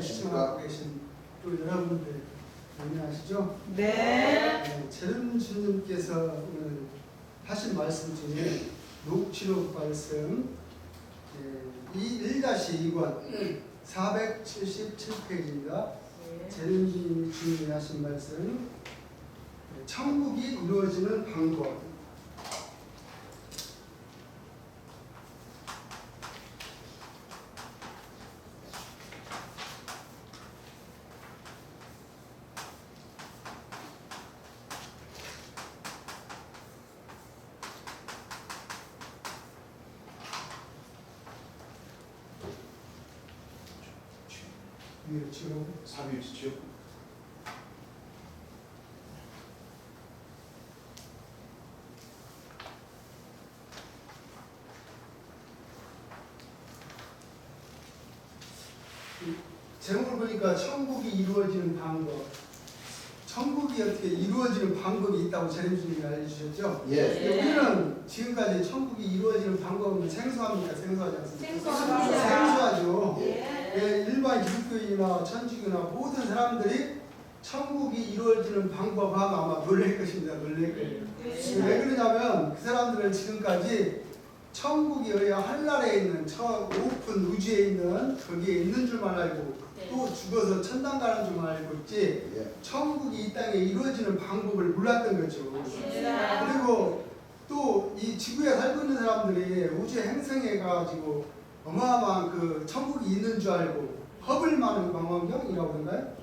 시청하고 계신 또 여러분들 안녕하시죠? 네. 재림 주님께서 오늘 하신 말씀 중에 녹취록 말씀 이 1-2권 477페이지입니다. 재림 주님이 하신 말씀 천국이 이루어지는 방법. 위에 지금 삽입시죠. 제목을 보니까 천국이 이루어지는 방법. 천국이 어떻게 이루어지는 방법이 있다고 재림주님이 알려주셨죠? 예. 우리는 지금까지 천국이 이루어지는 방법은 생소합니까? 생소하지 않습니까? 생소합니다. 생소하죠. 예. 일반 기독교인이나 천주교나 모든 사람들이 천국이 이루어지는 방법 하면 아마 놀랄 것입니다. 놀랄 거예요. 왜 그러냐면 그 사람들은 지금까지 천국이 어디야 하늘나라에 있는 저 오픈 우주에 있는 거기에 있는 줄만 알고 또 죽어서 천당 가는 줄만 알고 있지 천국이 이 땅에 이루어지는 방법을 몰랐던 거죠. 그리고 또 이 지구에 살고 있는 사람들이 우주에 행성해 가지고 어마어마한 그 천국이 있는 줄 알고 허블 망원경이라고 그런가요?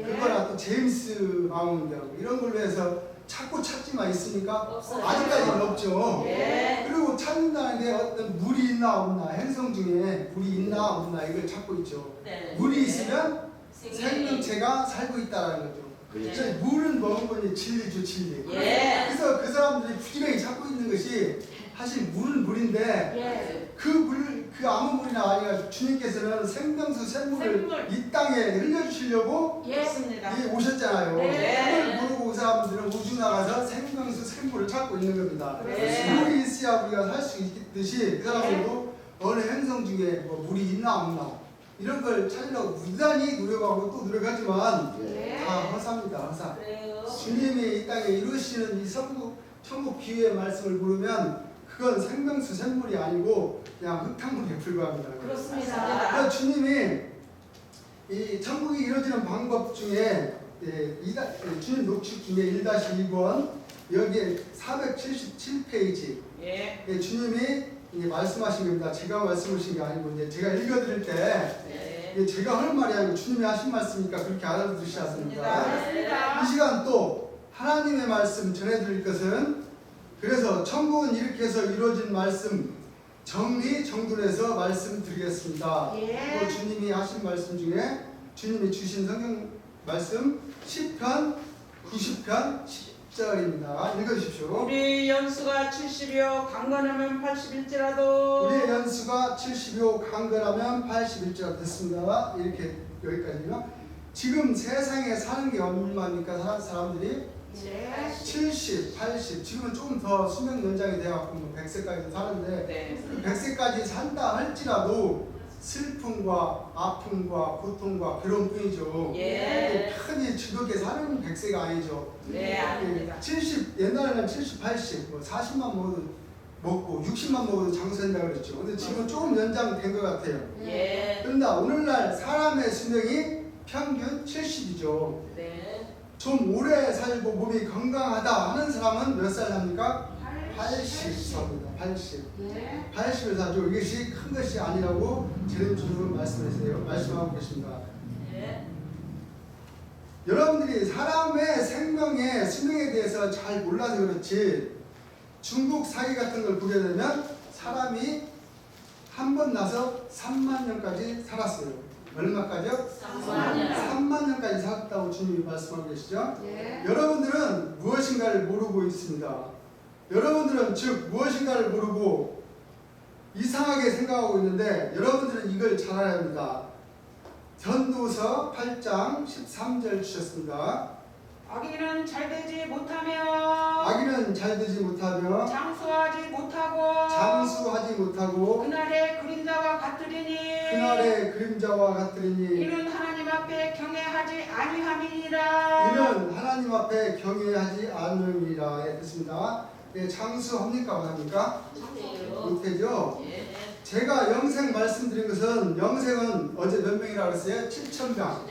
그거나 또 제임스 망원경 이런 걸로 해서 찾고 찾지만 있습니까? 없어요. 아직까지는 없죠. 예. 그리고 찾는다는 게 어떤 물이 있나 없나 행성 중에 물이 있나 없나 이걸 찾고 있죠. 물이 있으면 생명체가 살고 있다는 거죠. 그래서 물은 먹은 거니 진리죠, 진리. 그래서 그 사람들이 부지런히 찾고 있는 것이 사실 물은 물인데 그 물, 그 아무 물이나 아니라 주님께서는 생명수 샘물을 이 땅에 흘려주시려고 오셨잖아요. 그걸 모르고 그 사람들은 우주 나가서 생명수 샘물을 찾고 있는 겁니다. 물이 있어야 우리가 살 수 있듯이 그 사람들도 어느 행성 중에 뭐 물이 있나 없나 이런 걸 찾으려고 무단히 노력하고 또 노력하지만 다 허사입니다. 허사. 주님이 이 땅에 이루시는 이 천국 비유의 말씀을 모르면 그건 생명수 샘물이 아니고 그냥 흙탕물에 불과합니다. 그렇습니다. 그래서 주님이 이 천국이 이루어지는 방법 중에 주님 녹취 중에 1-2권 여기에 477페이지 주님이 말씀하신 겁니다. 제가 말씀하신 게 아니고 이제 제가 읽어드릴 때 제가 할 말이 아니고 주님이 하신 말씀이니까 그렇게 알아두셔야 이 시간 또 하나님의 말씀 전해드릴 것은 그래서 천국은 이렇게 해서 이루어진 말씀 정리정돈해서 말씀드리겠습니다. 또 주님이 하신 말씀 중에 주님이 주신 성경 말씀 10편 90편 10절입니다. 읽어주십시오. 우리 연수가 70이요 강건하면 80일지라도 우리의 연수가 70이요 강건하면 81절 됐습니다. 이렇게 여기까지요. 지금 세상에 사는 게 얼마입니까? 사람들이 70, 80 지금은 조금 더 수명 연장이 돼갖고 뭐 100세까지 사는데 100세까지 산다 할지라도 슬픔과 아픔과 고통과 괴로움뿐이죠. 편히 즐겁게 사는 100세가 아니죠. 70 옛날에는 70, 80 뭐 40만 먹고 60만 먹어도 장수한다고 그랬죠. 근데 지금은 조금 연장된 것 같아요. 그런데 오늘날 사람의 수명이 평균 70이죠. 좀 오래 살고 몸이 건강하다 하는 사람은 몇 살 삽니까? 80 삽니다. 80. 80을 사죠. 이것이 큰 것이 아니라고 재림주님은 말씀하고 계십니다. 여러분들이 사람의 생명의 수명에 대해서 잘 몰라서 그렇지 중국 사기 같은 걸 보게 되면 사람이 한 번 나서 3만 년까지 살았어요. 얼마까지요? 3만 년까지 살았다고 주님이 말씀하고 계시죠? 여러분들은 무엇인가를 모르고 있습니다. 여러분들은 즉 무엇인가를 모르고 이상하게 생각하고 있는데 여러분들은 이걸 잘 알아야 합니다. 전도서 8장 13절 주셨습니다. 아기는 잘 되지 못하며 아기는 잘 되지 못하며 장수하지 못하고 그날의 그림자와 같으리니 그림자와 같으리니 이는 하나님 아니함이니라. 이는 하나님 앞에 경외하지 않음이라 했습니다. 예, 장수합니까 못합니까? 못하죠. 제가 영생 말씀드린 것은 영생은 어제 몇 명이라고 그랬어요? 7,000명.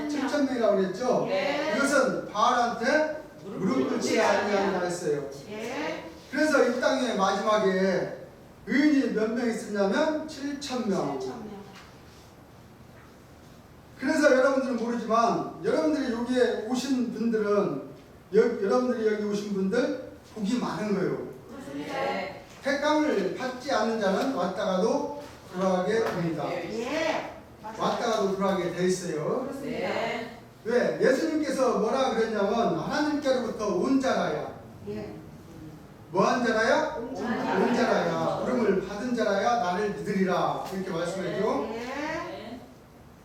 7,000명이라고 그랬죠. 이것은 바알한테 무릎 꿇지 아니한다 했어요. 그래서 이 땅에 마지막에 의인이 몇 명 있었냐면 7,000명. 그래서 여러분들은 모르지만 여러분들이 여기에 오신 분들은 여러분들이 여기 오신 분들 복이 많은 거예요. 택감을 받지 않는 자는 왔다가도 돌아가게 됩니다. 왔다가도 돌아가게 돼 있어요. 왜? 예수님께서 뭐라 그랬냐면 하나님께로부터 온 자라야. 뭐한 자라야? 온 자라야. 부름을 받은 자라야 나를 믿으리라. 이렇게 말씀했죠.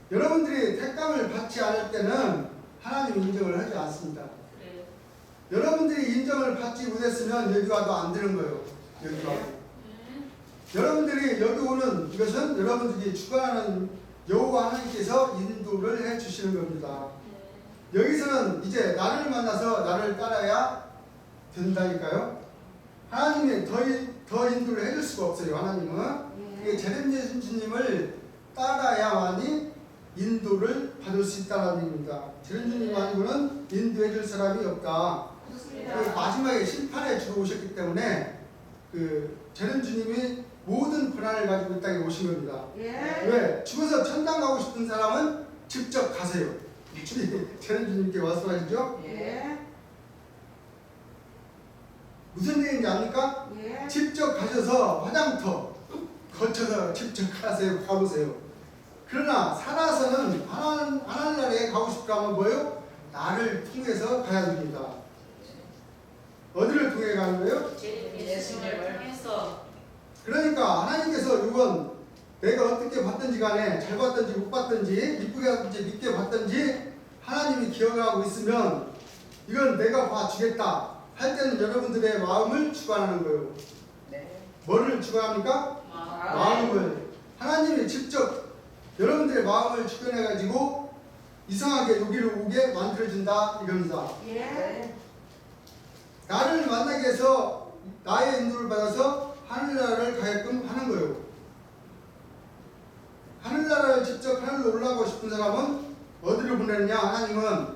여러분들이 택감을 받지 않을 때는 하나님 인정을 하지 않습니다. 여러분들이 인정을 받지 못했으면 여기 와도 안 되는 거예요. 여기 와도. 여러분들이 여기 오는 이것은 여러분들이 주관하는 여호와 하나님께서 인도를 해 주시는 겁니다. 여기서는 이제 나를 만나서 나를 따라야 된다니까요. 하나님이 더 인도를 해줄 수가 없어요. 하나님은 제렘 예수님을 따라야만이 인도를 받을 수 있다는 얘기입니다. 제렘 주님 아니고는 인도해 줄 사람이 없다. 마지막에 심판에 주로 오셨기 때문에 제렘 주님이 모든 권한을 가지고 이 땅에 오신 겁니다. 왜? 죽어서 천당 가고 싶은 사람은 직접 가세요. 제렘 주님께 말씀하시죠. 무슨 얘기인지 압니까? 직접 가셔서 화장터 거쳐서 직접 가보세요. 그러나 살아서는 하늘나라에 가고 싶다면 뭐예요? 나를 통해서 가야 됩니다. 어디를 통해 가는 거예요? 예수님을 통해서. 그러니까 하나님께서 이건 내가 어떻게 봤든지 간에 잘 봤든지 못 봤든지 이쁘게 봤든지 믿게 봤든지 하나님이 기억하고 있으면 이건 내가 봐주겠다 할 때는 여러분들의 마음을 주관하는 거예요. 뭐를 주관합니까? 마음을. 하나님이 직접 여러분들의 마음을 주관해가지고 이상하게 여기를 오게 만들어준다 이겁니다. 나를 만나게 해서 나의 인도를 받아서 하늘나라를 가게끔 하는 거예요. 하늘나라를 직접 하늘로 올라가고 싶은 사람은 어디로 보내느냐? 하나님은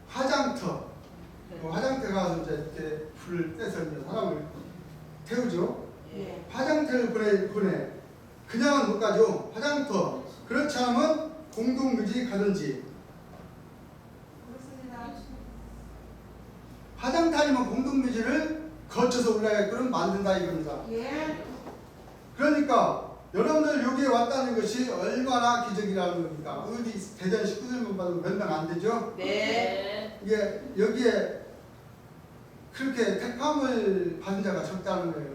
화장터. 화장터 가서 이제 불을 떼서 이제 사람을 태우죠. 화장터를 보내. 그냥은 못 가죠. 화장터. 그렇지 않으면 공동묘지 가든지. 화장터 아니면 공동묘지를 거쳐서 올라가게끔 만든다 이겁니다. 그러니까 여러분들 여기에 왔다는 것이 얼마나 기적이라는 겁니다. 어디 대전 식구들만 봐도 몇 명 안 되죠? 이게 여기에 그렇게 택함을 받은 자가 적다는 거예요.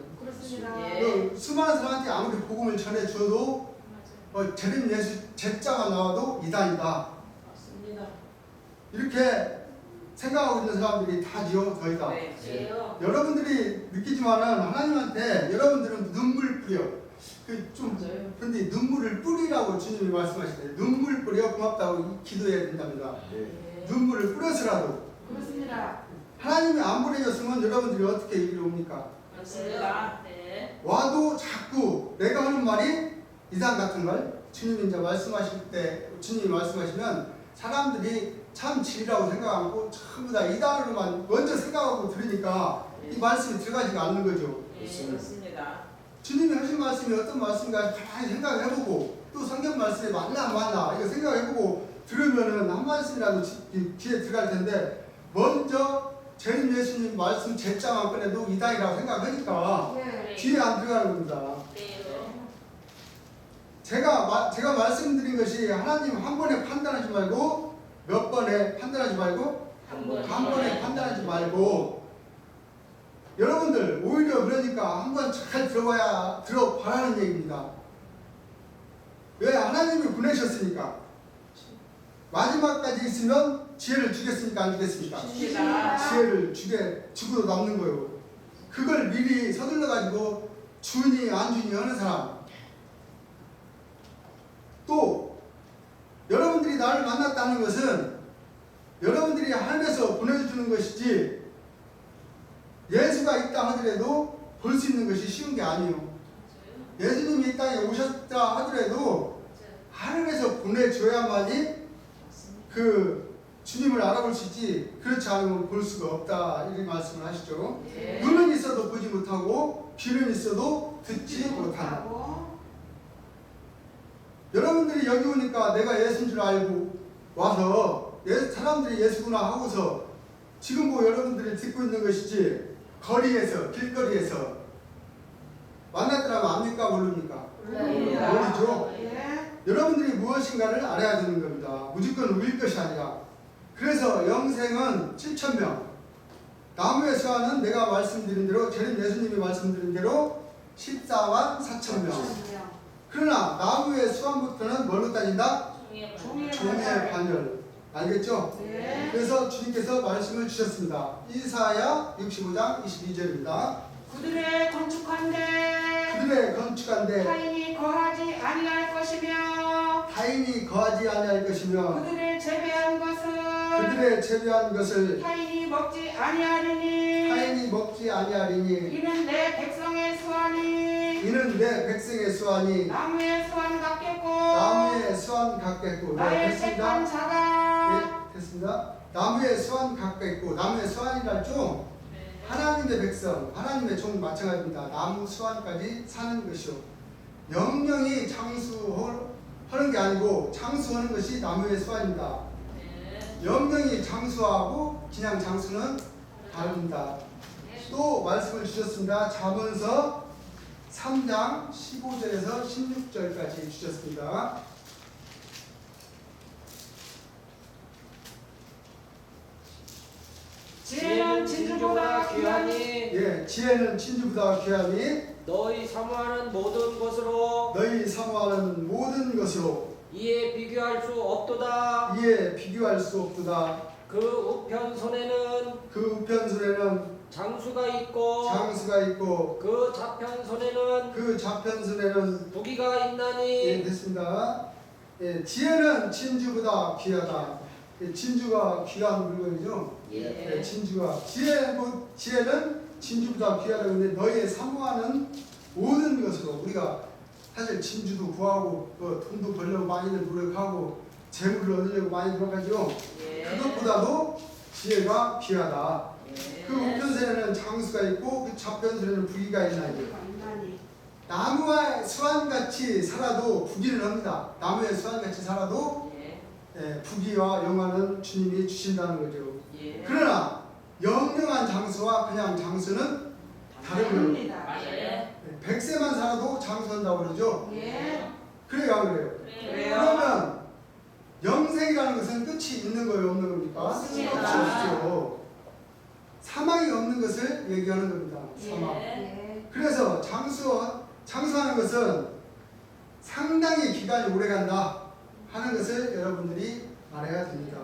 수많은 사람한테 아무리 복음을 전해줘도 제림 예수 제자가 나와도 이단이다. 이렇게 생각하고 있는 사람들이 다지요. 더 이상. 여러분들이 느끼지만은 하나님한테 여러분들은 눈물 뿌려. 근데 눈물을 뿌리라고 주님이 말씀하시대요. 눈물 뿌려 고맙다고 기도해야 된답니다. 눈물을 뿌려서라도. 하나님이 안 보내줬으면 여러분들이 어떻게 이리 옵니까? 와도 자꾸 내가 하는 말이 이상 같은 걸 주님이 이제 말씀하실 때 주님이 말씀하시면 사람들이 참 진리라고 생각하고 전부 다 이단으로만 먼저 생각하고 들으니까 이 말씀이 들어가지가 않는 거죠. 주님이 하신 말씀이 어떤 말씀인가 가만히 생각을 해보고 또 성경 말씀이 맞나 안 맞나 이거 생각해보고 들으면은 한 말씀이라도 귀에 들어갈 텐데 먼저 제림 예수님 말씀 제자만 꺼내도 이단이라고 생각하니까 귀에 안 들어가는 겁니다. 제가 말씀드린 것이 하나님 한 번에 판단하지 말고 몇 번에 판단하지 말고 한 번에 판단하지 말고 여러분들 오히려 그러니까 한 번 잘 들어봐라는 얘기입니다. 왜? 하나님이 보내셨으니까. 마지막까지 있으면 지혜를 주겠습니까? 안 주겠습니까? 지혜를 주고 남는 거예요. 그걸 미리 서둘러 가지고 주니 안 주니 하는 사람. 또 여러분들이 나를 만났다는 것은 여러분들이 하늘에서 보내주는 것이지 예수가 있다 하더라도 볼 수 있는 것이 쉬운 게 아니에요. 예수님이 이 땅에 오셨다 하더라도 하늘에서 보내줘야만이 그 주님을 알아볼 수 있지 그렇지 않으면 볼 수가 없다 이렇게 말씀을 하시죠. 네. 눈은 있어도 보지 못하고 귀는 있어도 듣지 못한다. 여러분들이 여기 오니까 내가 예수인 줄 알고 와서 사람들이 예수구나 하고서 지금 뭐 여러분들이 듣고 있는 것이지 거리에서 길거리에서 만났더라면 압니까 모릅니까? 모르죠. 여러분들이 무엇인가를 알아야 되는 겁니다. 무조건 우일 것이 아니라. 그래서 영생은 7,000명, 나무의 수완은 내가 말씀드린 대로 재림 예수님이 말씀드린 대로 14만 4,000명. 그러나 나무의 수완부터는 뭘로 따진다? 종의 반열. 알겠죠? 네. 그래서 주님께서 말씀을 주셨습니다. 이사야 65장 22절입니다. 그들의 건축한데 타인이 거하지 아니할 것이며 거하지 아니할 것이며 그들의 재배한 것을 타인이 먹지 아니하리니 먹지 아니하리니 이는 내 백성의 수완이 나무의 수완 같겠고 나의 택한 자가 됐습니다. 나무의 수완 같겠고 나무의 수완이랄 좀 하나님의 백성, 하나님의 종 마찬가지입니다. 나무 수완까지 사는 것이요. 영영이 장수하는 게 아니고 장수하는 것이 나무의 수완입니다. 영영이 장수하고 그냥 장수는 다릅니다. 또 말씀을 주셨습니다. 잠언서 3장 15절에서 16절까지 주셨습니다. 지혜는 진주보다 귀하니 예, 지혜는 진주보다 귀하니 너희 사모하는 모든 것으로 너희 사모하는 모든 것으로 이에 비교할 수 없도다. 이에 비교할 수 없도다. 그 우편손에는 그 우편손에는 장수가 있고 장수가 있고 그 좌편손에는 그 좌편손에는 부기가 있나니 예, 됐습니다. 예, 지혜는 진주보다 귀하다. 예, 진주가 귀한 물건이죠. 예, 진주가 지혜는 진주보다 귀하다. 근데 너희의 사모하는 모든 것으로 우리가 사실 진주도 구하고 돈도 벌려고 많이들 노력하고 재물을 얻으려고 많이 노력하죠. 그것보다도 지혜가 귀하다. 그 우편선에는 장수가 있고 그 좌편선에는 부귀가 있나니 나무와 수완같이 살아도 부귀는 합니다. 나무의 수완같이 살아도 부귀와 영화는 주님이 주신다는 거죠. 그러나 영영한 장수와 그냥 장수는 다른 겁니다. 100세만 살아도 장수한다고 그러죠. 그래요, 안 그래요? 그러면 영생이라는 것은 끝이 있는 거예요, 없는 겁니까? 없습니다. 끝이 없죠. 사망이 없는 것을 얘기하는 겁니다. 사망. 그래서 장수하는 것은 상당히 기간이 오래 간다 하는 것을 여러분들이 알아야 됩니다.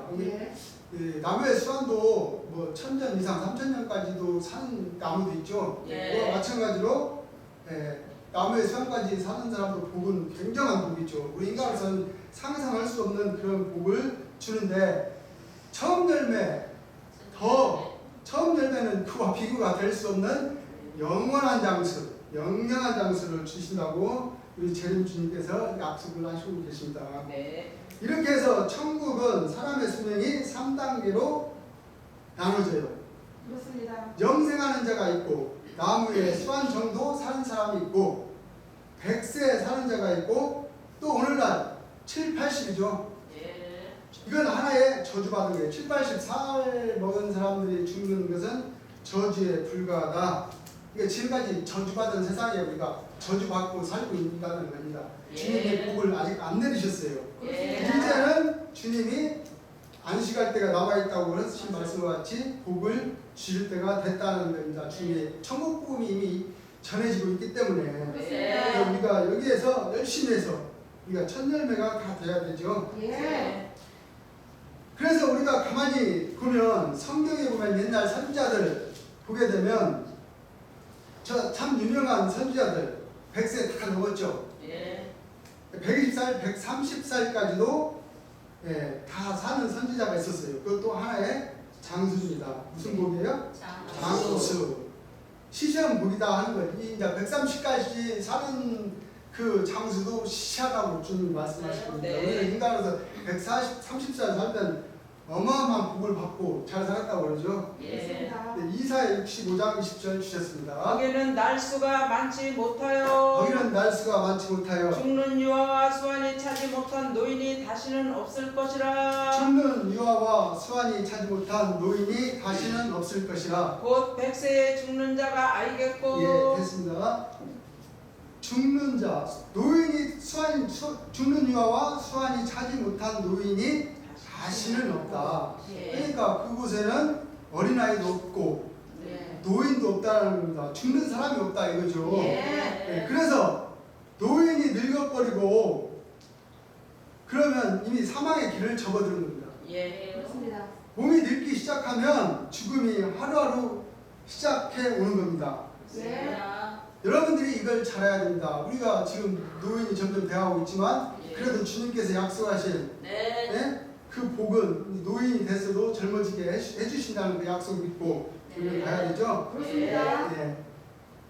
나무의 수완도 뭐 1000년 이상, 3000년까지도 사는 나무도 있죠. 그와 마찬가지로 나무의 수완까지 사는 사람도 복은 굉장한 복이죠. 우리 인간으로서는 상상할 수 없는 그런 복을 주는데 처음 열매는 그와 비교가 될 수 없는 영원한 장수, 영영한 장수를 주신다고 우리 재림 주님께서 약속을 하시고 계십니다. 이렇게 해서 천국은 사람의 수명이 3단계로 나눠져요. 그렇습니다. 영생하는 자가 있고 나무의 수완 정도 사는 사람이 있고 100세 사는 자가 있고 또 오늘날 7, 80이죠. 이건 하나의 저주받은 거예요. 7, 80살 먹은 사람들이 죽는 것은 저주에 불과하다. 그러니까 지금까지 저주받은 세상에 우리가 저주받고 살고 있다는 겁니다. 주님의 복을 아직 안 내리셨어요. 이제는 주님이 안식할 때가 남아있다고 하신 말씀과 같이 복을 주실 때가 됐다는 겁니다. 주님의 천국 복음이 이미 전해지고 있기 때문에 우리가 여기에서 열심히 해서 우리가 첫 열매가 다 돼야 되죠. 그래서 우리가 가만히 보면 성경에 보면 옛날 선지자들 보게 되면 저 참 유명한 선지자들 100세 다 넘었죠. 120살, 130살까지도 예, 다 사는 선지자가 있었어요. 그것도 하나의 장수입니다. 무슨 복이에요? 장수. 시시한 복이다 하는 거예요. 이 이제 130까지 사는 그 장수도 시시하다고 주님 말씀하실 겁니다. 네. 우리가 인간으로서 30살 살면 어마어마한 복을 받고 잘 살았다고 그러죠. 그렇습니다. 네, 이사야 65장 20절 주셨습니다. 거기는 날수가 많지 못하여 거기는 날수가 많지 못하여 죽는 유아와 수완이 차지 못한 노인이 다시는 없을 것이라. 죽는 유아와 수완이 차지 못한 노인이 다시는 없을 것이라. 곧 100세에 죽는 자가 알겠고. 예, 됐습니다. 죽는 자, 노인이 죽는 유아와 수완이 차지 못한 노인이 다시는 없다. 그러니까 그곳에는 어린아이도 없고 노인도 없다는 겁니다. 죽는 사람이 없다 이거죠. 네, 그래서 노인이 늙어버리고 그러면 이미 사망의 길을 접어드는 겁니다. 그렇습니다. 몸이 늙기 시작하면 죽음이 하루하루 시작해 오는 겁니다. 여러분들이 이걸 잘 알아야 됩니다. 우리가 지금 노인이 점점 되어가고 있지만 그래도 주님께서 약속하신 그 복은 노인이 됐어도 젊어지게 해주신다는 그 약속 믿고 우리가 가야 되죠. 그렇습니다.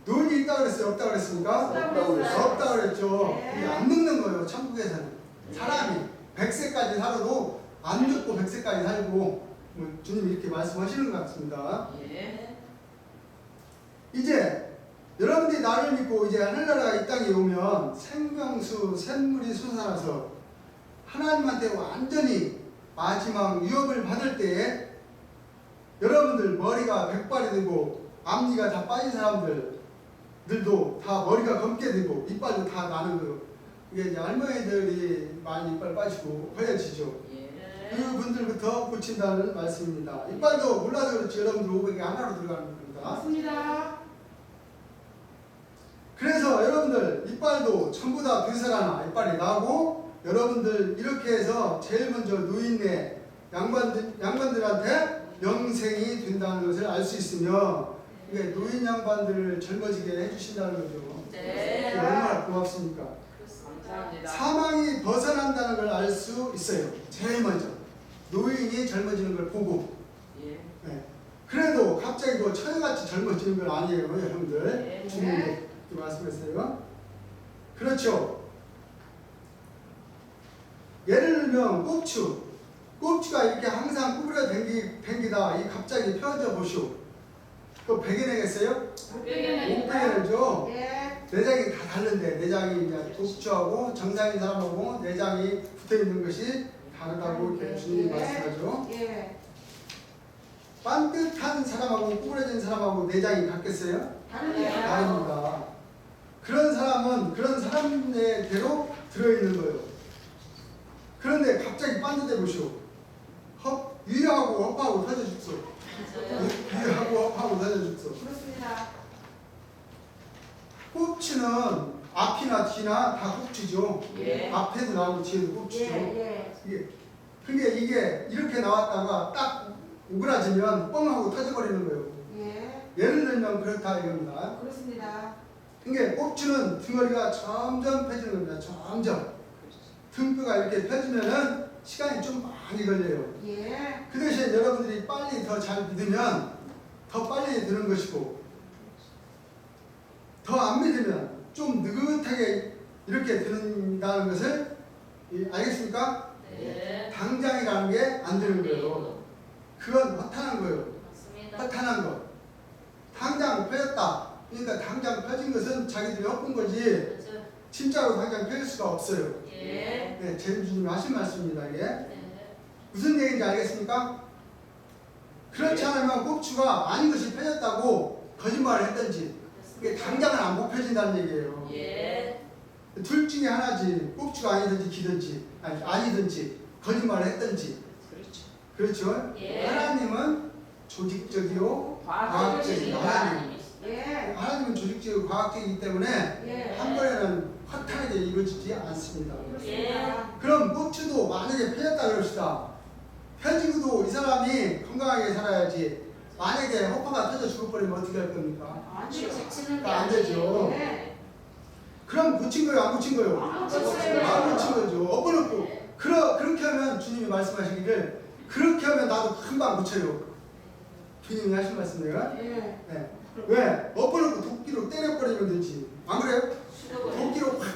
노인이 있다 그랬어요? 없다 그랬습니까? 없다고 그랬어요. 없다 그랬죠. 네. 이게 안 늙는 거예요. 천국에서는 사람이 100세까지 살아도 안 늙고 100세까지 살고 뭐 주님이 이렇게 말씀하시는 것 같습니다. 이제 여러분들이 나를 믿고 이제 하늘나라가 이 땅에 오면 생명수 샘물이 솟아나서 하나님한테 완전히 마지막 유업을 받을 때에 여러분들 머리가 백발이 되고 앞니가 다 빠진 사람들도 다 머리가 검게 되고 이빨도 다 나는 거예요. 이게 이제 할머니들이 많이 이빨 빠지고 허여지죠. 그분들부터 고친다는 말씀입니다. 이빨도 몰라서 그렇지 여러분들 500개 하나로 들어가는 겁니다. 맞습니다. 그래서 여러분들 이빨도 전부 다 되살아나 이빨이 나고 여러분들 이렇게 해서 제일 먼저 노인네 양반들한테 영생이 된다는 것을 알 수 있으며 이게 노인 양반들을 젊어지게 해주신다는 거죠. 이게 얼마나 고맙습니까? 감사합니다. 사망이 벗어난다는 걸 알 수 있어요. 제일 먼저 노인이 젊어지는 걸 보고. 그래도 갑자기 뭐 처녀같이 젊어지는 건 아니에요, 여러분들. 주님도 이렇게 말씀했어요. 그렇죠. 예를 들면 꼽추가 이렇게 항상 구부려 댕기다 이 갑자기 펴져 보시오. 그거 베개내겠어요? 못 베개내죠. 내장이 다 다른데 내장이 이제 꼽추하고 정상인 사람하고 내장이 붙어 있는 것이 다르다고 이렇게 주님이 말씀하죠. 반듯한 사람하고 구부러진 사람하고 내장이 같겠어요? 다릅니다. 그런 사람은 그런 사람대로 들어있는 거예요. 그런데 갑자기 반듯해 보시오. 위하고 허파하고 터져 죽소. 위하고 허파하고 터져 죽소. 그렇습니다. 꼽추는 앞이나 뒤나 다 꼽추죠. 앞에도 나오고 뒤에도 꼽추죠. 근데 이게 이렇게 나왔다가 딱 오그라지면 뻥하고 터져버리는 거예요. 예를 들면 그렇다 이겁니다. 그렇습니다. 이게 꼽추는 등허리가 점점 펴지는 겁니다. 점점. 등뼈가 이렇게 펴지면은 시간이 좀 많이 걸려요. 그 대신 여러분들이 빨리 더 잘 믿으면 더 빨리 드는 것이고 더 안 믿으면 좀 느긋하게 이렇게 드는다는 것을 알겠습니까? 당장이라는 게 안 되는 거예요. 그건 허탄한 거예요. 허탄한 거. 당장 펴졌다. 그러니까 당장 펴진 것은 자기들이 헛본 거지 진짜로 당장 펴질 수가 없어요. 네, 제주님이 하신 말씀입니다. 이게 무슨 얘기인지 알겠습니까? 그렇지 않으면 꼽추가 아닌 것이 펴졌다고 거짓말을 했든지 그게 당장은 안 펴진다는 얘기예요. 둘 중에 하나지. 꼽추가 아니든지 기든지 아니든지 거짓말을 했든지. 그렇죠? 하나님은 조직적이요 과학적이요. 하나님은 조직적이고 과학적이기 때문에 한 번에는 허탄하게 이루어지지 않습니다. 그럼 꼽추도 만약에 펴졌다 그럽시다. 펴지고도 이 사람이 건강하게 살아야지. 만약에 허파가 터져 죽어버리면 어떻게 할 겁니까? 안 되죠. 그럼 고친 거예요? 안 고친 거예요? 안 고친 거죠. 엎어놓고 그렇게 하면 주님이 말씀하시기를 그렇게 하면 나도 금방 고쳐요. 주님이 하신 말씀이에요. 예. 네. 왜? 엎어놓고 도끼로 때려버리면 되지. 안 그래요? 도끼로 확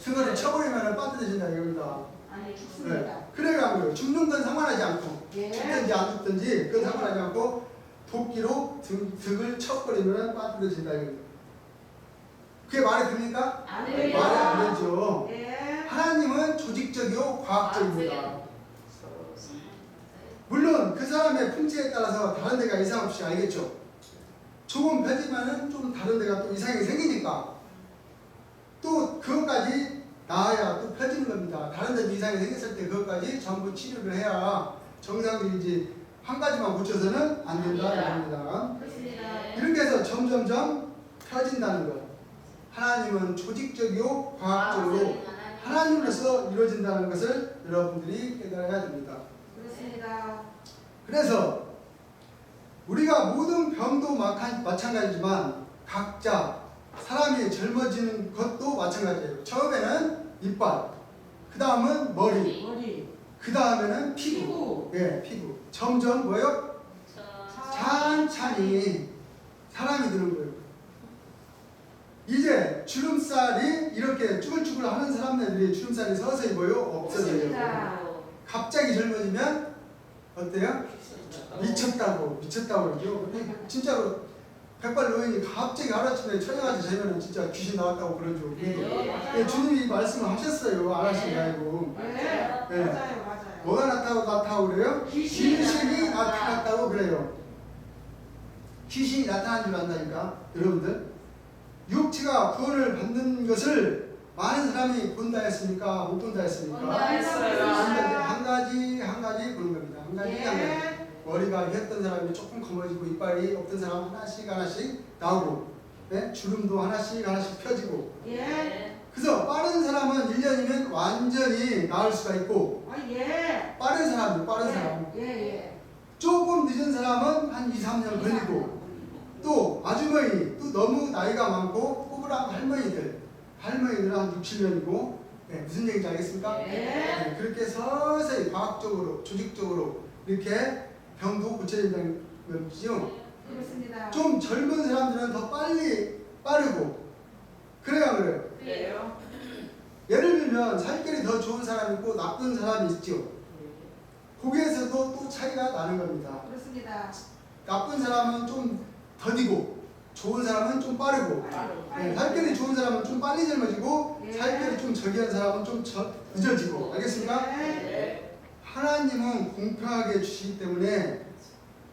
등어를 쳐버리면 빠뜨려진다 이겁니다. 아니 죽습니다. 네. 그래가 안 그래요. 죽는 건 상관하지 않고 예. 죽든지 안 죽든지 그건 상관하지 않고 도끼로 등을 쳐버리면 빠뜨려진다 이겁니다. 그게 말이 됩니까? 안 말이 돼요. 안 되죠. 예. 하나님은 조직적이고 과학적입니다. 물론 그 사람의 품질에 따라서 다른 데가 이상 없이 알겠죠. 조금 펴지면은 좀 다른 데가 또 이상이 생기니까 또 그것까지 나아야 또 펴지는 겁니다. 다른 데도 이상이 생겼을 때 그것까지 전부 치료를 해야 정상적이지 한 가지만 고쳐서는 안 된다는 겁니다. 그렇습니다. 이렇게 해서 점점점 펴진다는 것. 하나님은 조직적이고 과학적으로 하나님으로서 이루어진다는 것을 여러분들이 깨달아야 됩니다. 그렇습니다. 그래서 우리가 모든 병도 마찬가지지만 각자 사람이 젊어지는 것도 마찬가지예요. 처음에는 이빨, 그 다음은 머리, 머리. 그 다음에는 피부. 피부. 예, 피부. 점점 뭐요? 찬찬히 사람이 드는 거예요. 이제 주름살이 이렇게 쭈글쭈글 하는 사람들이 주름살이 서서히 뭐요? 없어져요. 그렇습니다. 갑자기 젊어지면 어때요? 미쳤다고 그러죠. 진짜로 백발 노인이 갑자기 하루아침에 처형한테 재면은 진짜 귀신 나왔다고 그러죠. 예, 주님이 말씀을 하셨어요. 안 하신 게 아니고. 네. 네. 맞아요. 뭐가 나타나고 그래요? 귀신이 나타났다고 그래요. 귀신이 나타난 줄 안다니까 여러분들. 육체가 구원을 받는 것을 많은 사람이 본다 했습니까? 못 본다 했습니까? 본다 했어요. 한 가지 보는 겁니다. 한 가지. 예. 머리가 했던 사람이 조금 검어지고 이빨이 없던 사람 하나씩 나오고, 네? 주름도 하나씩 펴지고. 예. 그래서 빠른 사람은 1년이면 완전히 나을 수가 있고, 아 예. 빠른 사람. 예. 예. 조금 늦은 사람은 한 2, 3년 걸리고, 또 아주머니, 또 너무 나이가 많고 꼬부랑 할머니들은 한 6, 7년이고, 네, 무슨 얘기인지 알겠습니까? 예. 네, 그렇게 서서히 과학적으로, 조직적으로 이렇게 병도 고쳐진다는 거죠. 그렇습니다. 좀 젊은 사람들은 더 빠르고, 그래야 그래요. 그래요. 예를 들면 살결이 더 좋은 사람이 있고 나쁜 사람이 있죠. 거기에서도 또 차이가 나는 겁니다. 그렇습니다. 나쁜 사람은 좀 더디고 좋은 사람은 좀 빠르고, 네, 살결이 좋은 사람은 좀 빨리 젊어지고 예. 살결이 좀 저기한 사람은 좀 늦어지고. 알겠습니까? 예. 하나님은 공평하게 주시기 때문에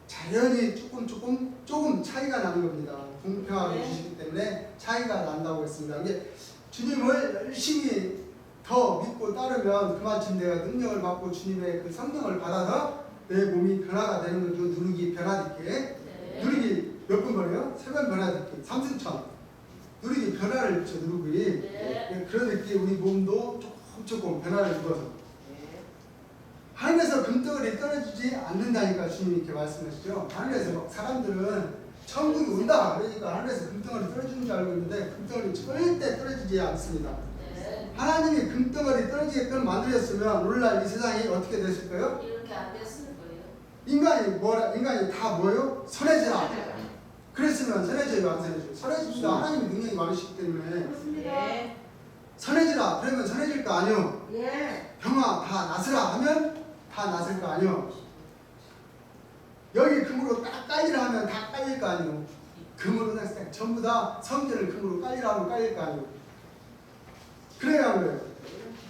자연히 조금 차이가 나는 겁니다. 공평하게 네. 주시기 때문에 차이가 난다고 했습니다. 이게 주님을 열심히 더 믿고 따르면 그만큼 내가 능력을 받고 주님의 그 성령을 받아서 내 몸이 변화가 되는 거죠. 누룩이 변화되게. 누룩이 몇 번 변해요? 3번 변화되게. 삼승천. 누룩이 변화를 입죠. 누룩이. 네, 그러듯이 우리 몸도 조금 변화를 입어서. 하늘에서 금덩어리 떨어지지 않는다니까 주님이 이렇게 말씀하시죠. 하늘에서 막 사람들은 천국이 온다 그러니까 하늘에서 금덩어리 떨어지는 줄 알고 있는데 금덩어리 절대 떨어지지 않습니다. 하나님이 금덩어리 떨어지게끔 만들었으면 오늘날 이 세상이 어떻게 됐을 거예요? 이렇게 안 됐을 거예요. 인간이 다 뭐예요? 선해지라. 그랬으면 선해져요, 안 선해져요? 선해집니다. 하나님의 능력이 많으시기 때문에. 그렇습니다. 예. 선해지라. 그러면 선해질 거 아니요. 예. 병아 다 나서라 하면 다 나설 거 아니요. 여기 금으로 딱 깔리라 하면 다 깔릴 거 아니요. 금으로 딱 전부 다 성전을 금으로 깔리라 하면 깔릴 거 아니요. 그래야 그래요.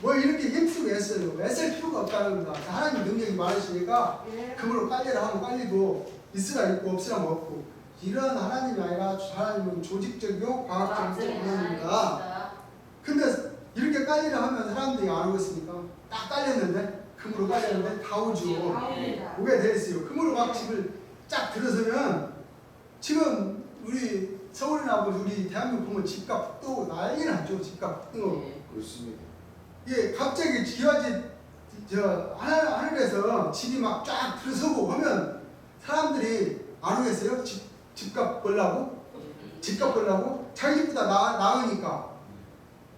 뭐 이렇게 힘쓰고 애써요. 애쓸 필요가 없다는 겁니다. 하나님 능력이 많으시니까 예. 금으로 깔리라 하면 깔리고 있으라 있고 없으라 없고, 이런 하나님이 아니라 하나님은 조직적이고 과학적인 하나님입니다. 근데 이렇게 깔리라 하면 사람들이 안 오겠습니까? 딱 깔렸는데, 금으로 깔렸는데 다 오죠. 아옵니다. 오게 돼 있어요. 금으로 막 집을 쫙 들어서면 지금 우리 서울이나 우리 대한민국 보면 집값 또 난리 났죠. 집값 또. 그렇습니다. 예, 갑자기 기와집 하늘에서 집이 막 쫙 들어서고 하면 사람들이 안 오겠어요? 집값 벌라고? 집값 벌라고? 자기 집보다 나으니까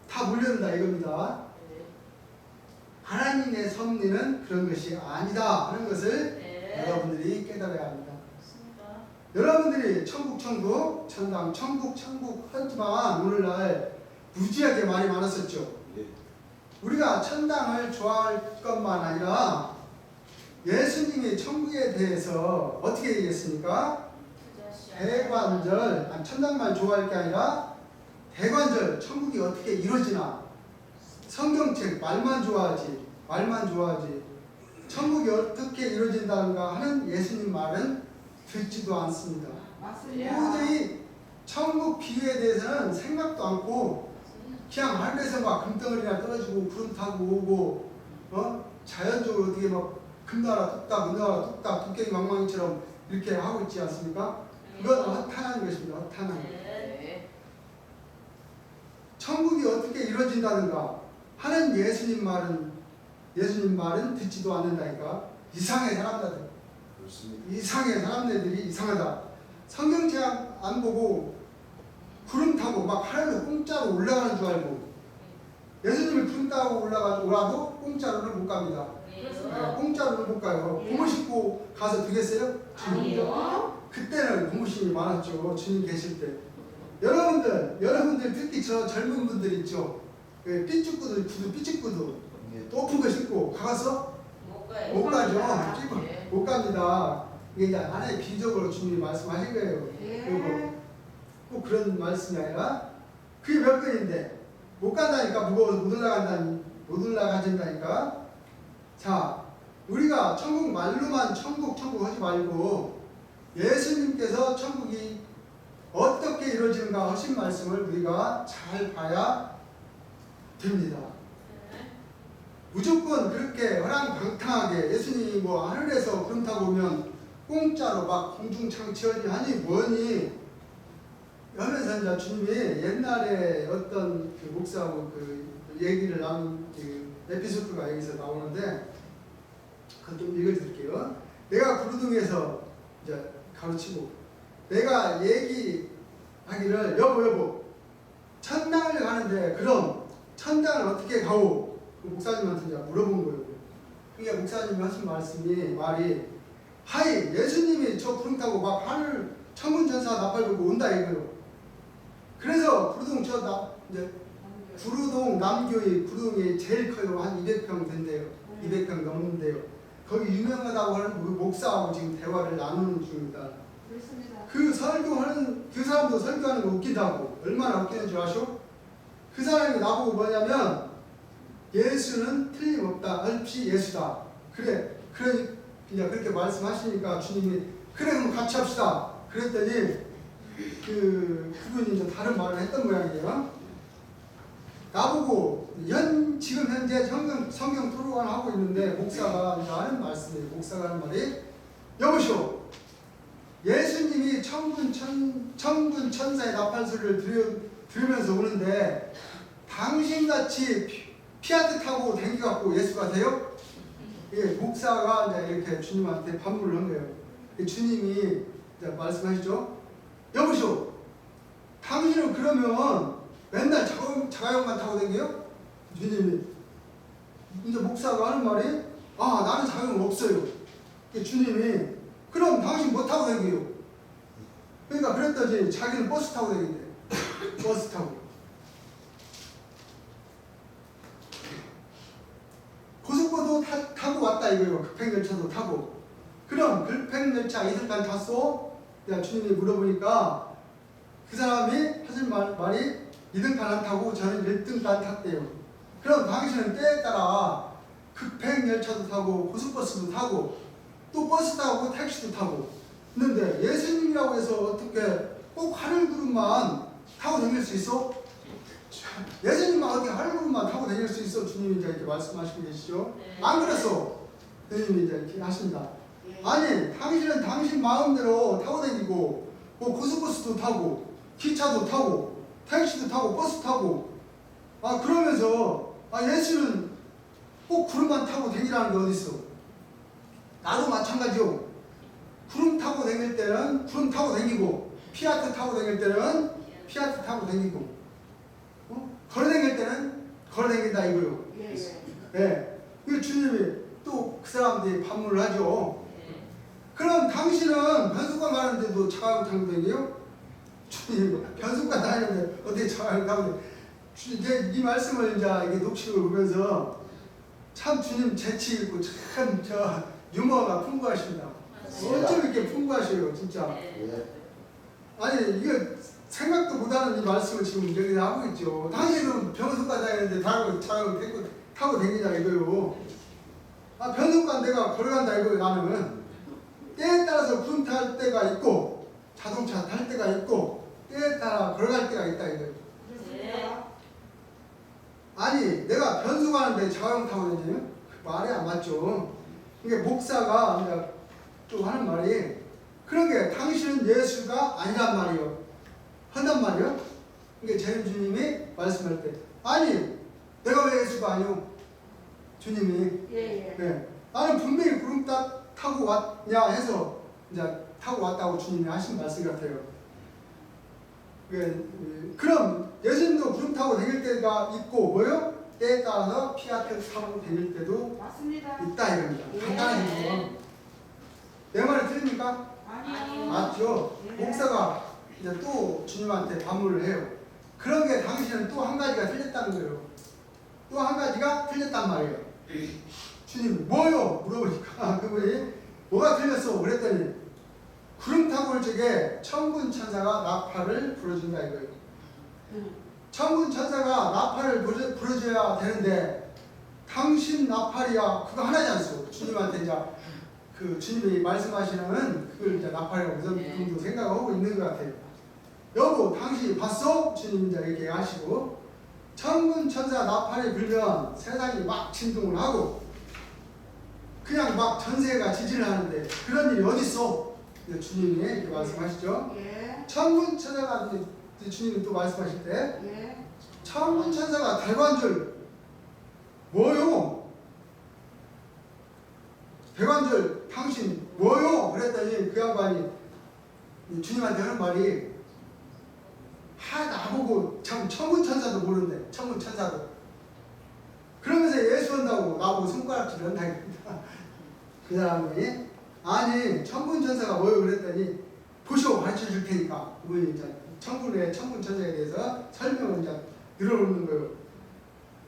다 몰려든다 이겁니다. 하나님의 섭리는 그런 것이 아니다 하는 것을 네. 여러분들이 깨달아야 합니다. 맞습니다. 여러분들이 천국, 천당, 천국 하지만 오늘날 무지하게 말이 많았었죠. 우리가 천당을 좋아할 것만 아니라 예수님이 천국에 대해서 어떻게 얘기했습니까? 대관절, 천당만 좋아할 게 아니라 대관절, 천국이 어떻게 이루어지나, 성경책 말만 좋아하지 천국이 어떻게 이루어진다는가 하는 예수님 말은 듣지도 않습니다. 맞습니다. 도저히 천국 비유에 대해서는 생각도 않고 그냥 하늘에서 막 금덩어리나 떨어지고 구름 타고 오고 자연적으로 어떻게 막 금나라 뚝딱 은나라 뚝딱 도깨비 망망이처럼 이렇게 하고 있지 않습니까? 그건 허탄한 것입니다. 허탄한 것. 네. 천국이 어떻게 이루어진다는가 하는 예수님 말은 듣지도 않는다니까. 이상해 사람들. 이상해 사람들이 이상하다. 성경책 안 보고 구름 타고 막 하늘로 공짜로 올라가는 줄 알고 예수님이 구름 타고 올라가도 공짜로는 못 갑니다. 공짜로는 못 가요. 예. 고무 신고 가서 되겠어요? 아니요. 그때는 고무신이 많았죠. 주님 계실 때. 여러분들 특히 저 젊은 분들 있죠. 삐죽 구두 높은 거 신고 가서 못 가요. 못 가죠. 예. 못 갑니다. 이게 이제 하나의 비적으로 주님이 말씀하신 거예요. 예. 꼭 그런 말씀이 아니라 그게 몇 건인데 못 간다니까. 무거워서 못 올라가진다니까. 자, 우리가 천국 말로만 천국 하지 말고 예수님께서 천국이 어떻게 이루어지는가 하신 말씀을 우리가 잘 봐야 됩니다. 무조건 그렇게 허랑방탕하게 예수님이 뭐 하늘에서 구름 타고 오면 공짜로 막 공중창치하니 하니 뭐니 하면서 이제 주님이 옛날에 어떤 그 목사하고 그 얘기를 나눈 그 에피소드가 여기서 나오는데 그건 좀 읽어드릴게요. 내가 구르등에서 이제 가르치고 내가 얘기하기를 여보 천당을 가는데 그럼 천당을 어떻게 가오? 그 목사님한테 이제 물어본 거예요. 그러니까 목사님이 하신 말이 하이 예수님이 저 구름 타고 막 하늘 천군 천사 나팔 불고 온다 이거요. 그래서 구르동 이제 구르동 남교회 구르동이 제일 커요. 한 200평 된대요. 200평 넘는데요. 거기 유명하다고 하는 그 목사하고 지금 대화를 나누는 중입니다. 그렇습니다. 그 설교하는 그 사람도 설교하는 거 웃긴다고. 얼마나 웃기는 줄 아시오? 그 사람이 나보고 뭐냐면 예수는 틀림없다. 얼핏 예수다. 그래 그냥 그렇게 말씀하시니까 주님이 그래 그럼 같이 합시다. 그랬더니 그분이 이제 다른 말을 했던 모양이에요. 나보고 지금 현재 성경 토론을 하고 있는데 목사가 하는 말씀이에요. 목사가 하는 말이 여보시오. 예수님이 천군 천사의 나팔 소리를 들으면서 오는데 당신같이 피아트 타고 댕겨갖고 예수가 돼요? 예, 목사가 이제 이렇게 주님한테 반문을 한 거예요. 주님이 이제 말씀하시죠. 여보시오. 당신은 그러면 맨날 자가용만 타고 다녀요? 주님이. 이제 목사가 하는 말이 나는 자가용 없어요. 주님이 그럼 당신 뭐 타고 다녀요? 그러니까 그랬더니 자기는 버스 타고 다닌대. 버스 타고. 고속버도 타고 왔다 이거예요. 급행열차도 타고. 그럼 급행열차 이틀간 탔어? 내가 주님이 물어보니까 그 사람이 하신 말이 2등판 안 타고 저는 1등판 탔대요. 그럼 당신은 때에 따라 급행열차도 타고 고속버스도 타고 또 버스 타고 택시도 타고 있는데 예수님이라고 해서 어떻게 꼭 하늘구름만 타고 다닐 수 있어? 예수님만 어떻게 하늘구름만 타고 다닐 수 있어? 주님이 이제 이렇게 말씀하시고 계시죠? 안 그랬어. 주님이 이제 이렇게 하신다. 아니 당신은 당신 마음대로 타고 다니고 뭐 고속버스도 타고 기차도 타고 택시도 타고 버스 타고 그러면서 예수는 꼭 구름만 타고 다니라는 게 어디 있어? 나도 마찬가지요. 구름 타고 다닐 때는 구름 타고 다니고 피아트 타고 다닐 때는 피아트 타고 다니고 걸어 다닐 때는 걸어 다닌다 이거요. 네. 이 주님이 또 그 사람들이 반문을 하죠. 그럼 당신은 변속관 가는데도 자가용타고 다니요? 주님 변속관 다니는데 어떻게 자가용타고 다니요? 이제 이 말씀을 이제 이게 녹취록을 보면서 참 주님 재치 있고 참 저 유머가 풍부하십니다. 어쩜 이렇게 풍부하셔요, 진짜. 아니 이거 생각도 못하는 이 말씀을 지금 여기서 하고 있죠. 당신은 변속관 다니는데 자가용 타고 다니냐 이거요. 아 변속관 내가 걸어간다 이거요. 나는 때에 따라서 구름 탈 때가 있고 자동차 탈 때가 있고 때에 따라 걸어갈 때가 있다 이거요. 그렇습니다. 아니 내가 변속하는데 자가용 타고 다니면 말이 안 맞죠. 이게 목사가 이제 또 하는 말이 그런 게 당신은 예수가 아니란 말이요. 한단 말이요. 이게 재림 주님이 말씀할 때 아니 내가 왜 예수가 아니요? 주님이 예. 네. 나는 분명히 구름 타고 왔냐 해서 이제 타고 왔다고 주님이 하신 말씀 같아요. 그럼 예수님도 구름 타고 다닐 때가 있고 뭐요? 때에 따라서 피아트 타고 다닐 때도 맞습니다. 있다 이겁니다. 예. 간단한 얘기죠. 내 말이 틀립니까? 아니요. 맞죠? 예. 목사가 이제 또 주님한테 반문을 해요. 그런 게 당신은 또 한 가지가 틀렸다는 거예요. 또 한 가지가 틀렸단 말이에요. 주님 뭐요? 물어보니까 그분이 뭐가 틀렸어? 그랬더니 구름 타고 올 적에 천군 천사가 나팔을 불어준다 이거예요. 천군 천사가 나팔을 불어줘야 되는데 당신 나팔이야 그거 하나지 않소. 주님한테 이제 그 주님이 말씀하시는 그걸 이제 나팔이라고 그분도 생각하고 있는 것 같아요. 여보 당신이 봤어? 주님 이제 이렇게 하시고 천군 천사 나팔이 불면 세상이 막 진동을 하고 그냥 막 전세가 지진을 하는데 그런 일이 어디 있어? 주님이 이렇게 말씀하시죠. 예. 천군 천사가 이제 주님이 또 말씀하실 때 예. 천군 천사가 대관절 뭐요? 대관절 당신 뭐요? 그랬더니 그 양반이 주님한테 하는 말이 나보고 참 천군 천사도 모르는데 천군 천사도 그러면서 예수 한다고 나보고 손가락질 한다 그 사람이 아니 천군 천사가 뭐요? 그랬더니 보시오 가르쳐 줄 테니까 그분이 이제 천군 천사에 대해서 설명을 이제 늘어놓는 거예요.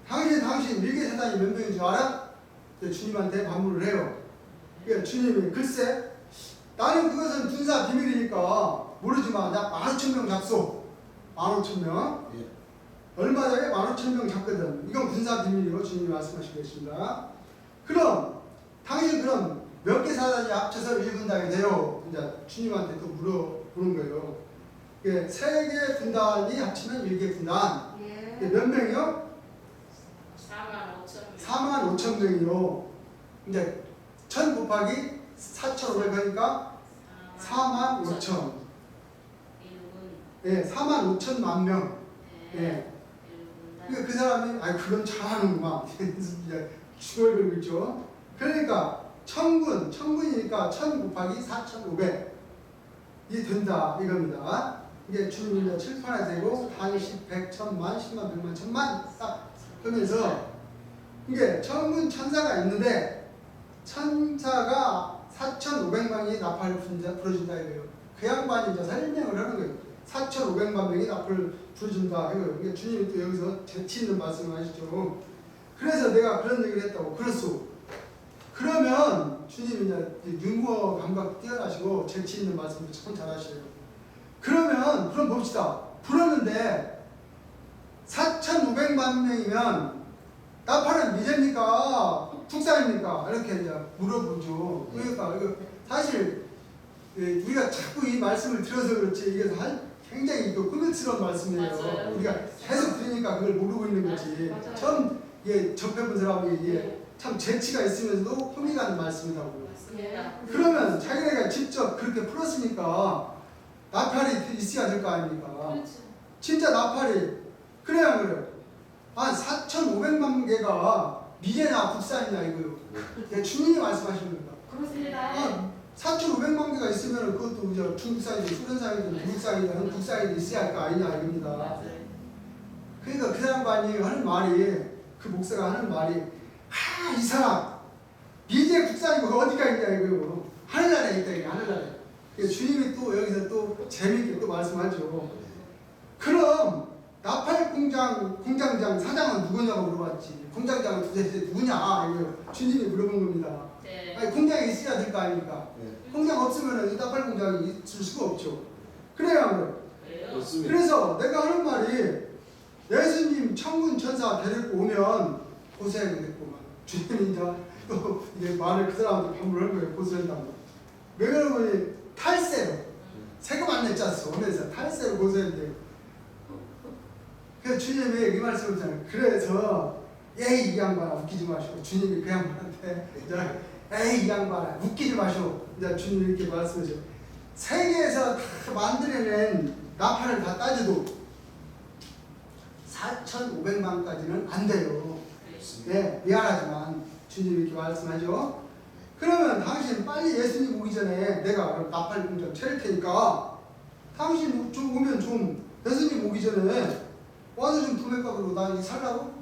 당신 밀개 사단이 몇 명인 줄 알아? 주님한테 반문을 해요. 그러니까 주님이 글쎄 나는 그것은 군사 비밀이니까 모르지만 나 15,000명 잡소. 15,000명. 얼마 전에 15,000명 잡거든. 이건 군사 비밀이고 주님이 말씀하시고 계십니다. 그럼 당신 그럼 몇 개 사단이 합쳐서 1군단이 돼요? 이제 주님한테 또 물어보는 거예요. 3개 군단이 합치면 1개 군단. 예. 몇 명이요? 45,000명이요. 이제 1000 곱하기 4,500 하니까 45,000. 예, 45,000만 명. 예. 그 사람이 그건 잘하는구만. 죽을 그리고 있죠. 그러니까 천군이니까 1000 곱하기 4,500 이 된다 이겁니다. 이게 주님이 칠판에 되고 단 10, 100, 1000만, 10만, 100만, 1000만 딱 하면서 이게 천군 천사가 있는데 천사가 4,500만이 나팔을 불어준다 이거예요. 그 양반이 이제 설명을 하는 거예요. 4,500만 명이 나팔을 불어준다 이거예요. 이게 주님이 또 여기서 재치 있는 말씀을 하시죠. 그래서 내가 그런 얘기를 했다고. 그렇소. 그러면 주님이 이제 유머 감각 뛰어나시고 재치 있는 말씀도 참 잘하시네요. 그럼 봅시다. 불었는데 4,500만 명이면 나팔은 미제입니까? 국산입니까? 이렇게 이제 물어보죠. 그러니까 이거 사실 우리가 자꾸 이 말씀을 들어서 그렇지 이게 굉장히 또 흥미스러운 말씀이에요. 맞아요. 우리가 계속 들으니까 그걸 모르고 있는 거지. 맞아요. 처음 접해본 사람이 이게 참 재치가 있으면서도 흥미 가는 말씀이라고. 예. 그러면 자기네가 직접 그렇게 풀었으니까 나팔이 있어야 될 거 아닙니까? 진짜 나팔이 그래야 안 그래요? 4,500만 개가 미제냐 국산이냐 이거요. 주님이 말씀하시는 겁니다. 그렇습니다. 4,500만 개가 있으면 그것도 이제 중국산이든 소련산이든 미국산이든 한국산이든 있어야 할 거 아니냐 이겁니다. 그러니까 그 양반이 하는 말이 그 목사가 하는 말이 이 사람 미제 국산이고 어디가 있냐 이거 하늘나라에 있다 이거 하늘나라에. 주님이 또 여기서 또 재미있게 또 말씀하죠. 그럼 나팔 공장장 사장은 누구냐고 물어봤지. 공장장은 도대체 누구냐 이거 주님이 물어본 겁니다. 아니, 공장이 있어야 될 거 아닙니까? 공장 없으면 이 나팔 공장이 있을 수가 없죠. 그래야 그래요. 그렇습니다. 그래서 내가 하는 말이 예수님 천군 천사 데리고 오면 고생했구만. 주님이 이제 또 이게 말을 그 사람한테 반문을 한 거예요. 고소한다고. 왜 그러니 탈세로 세금 안 냈지 않소 하면서 탈세로 고소했대요. 그래서 주님이 이 말씀을 하잖아요. 그래서 에이 이 양반아 웃기지 마시고 주님이 그 양반한테 이제 에이 이 양반아 웃기지 마시고 이제 주님이 이렇게 말씀하죠. 세계에서 다 만들어낸 나팔을 다 따져도 4,500만까지는 안 돼요. 네, 미안하지만 주님이 이렇게 말씀하죠. 그러면 당신 빨리 예수님 오기 전에 내가 나팔 공장 차릴 테니까 당신 좀 오면 좀 예수님 오기 전에 와서 좀 도매값으로 나 이거 살라고?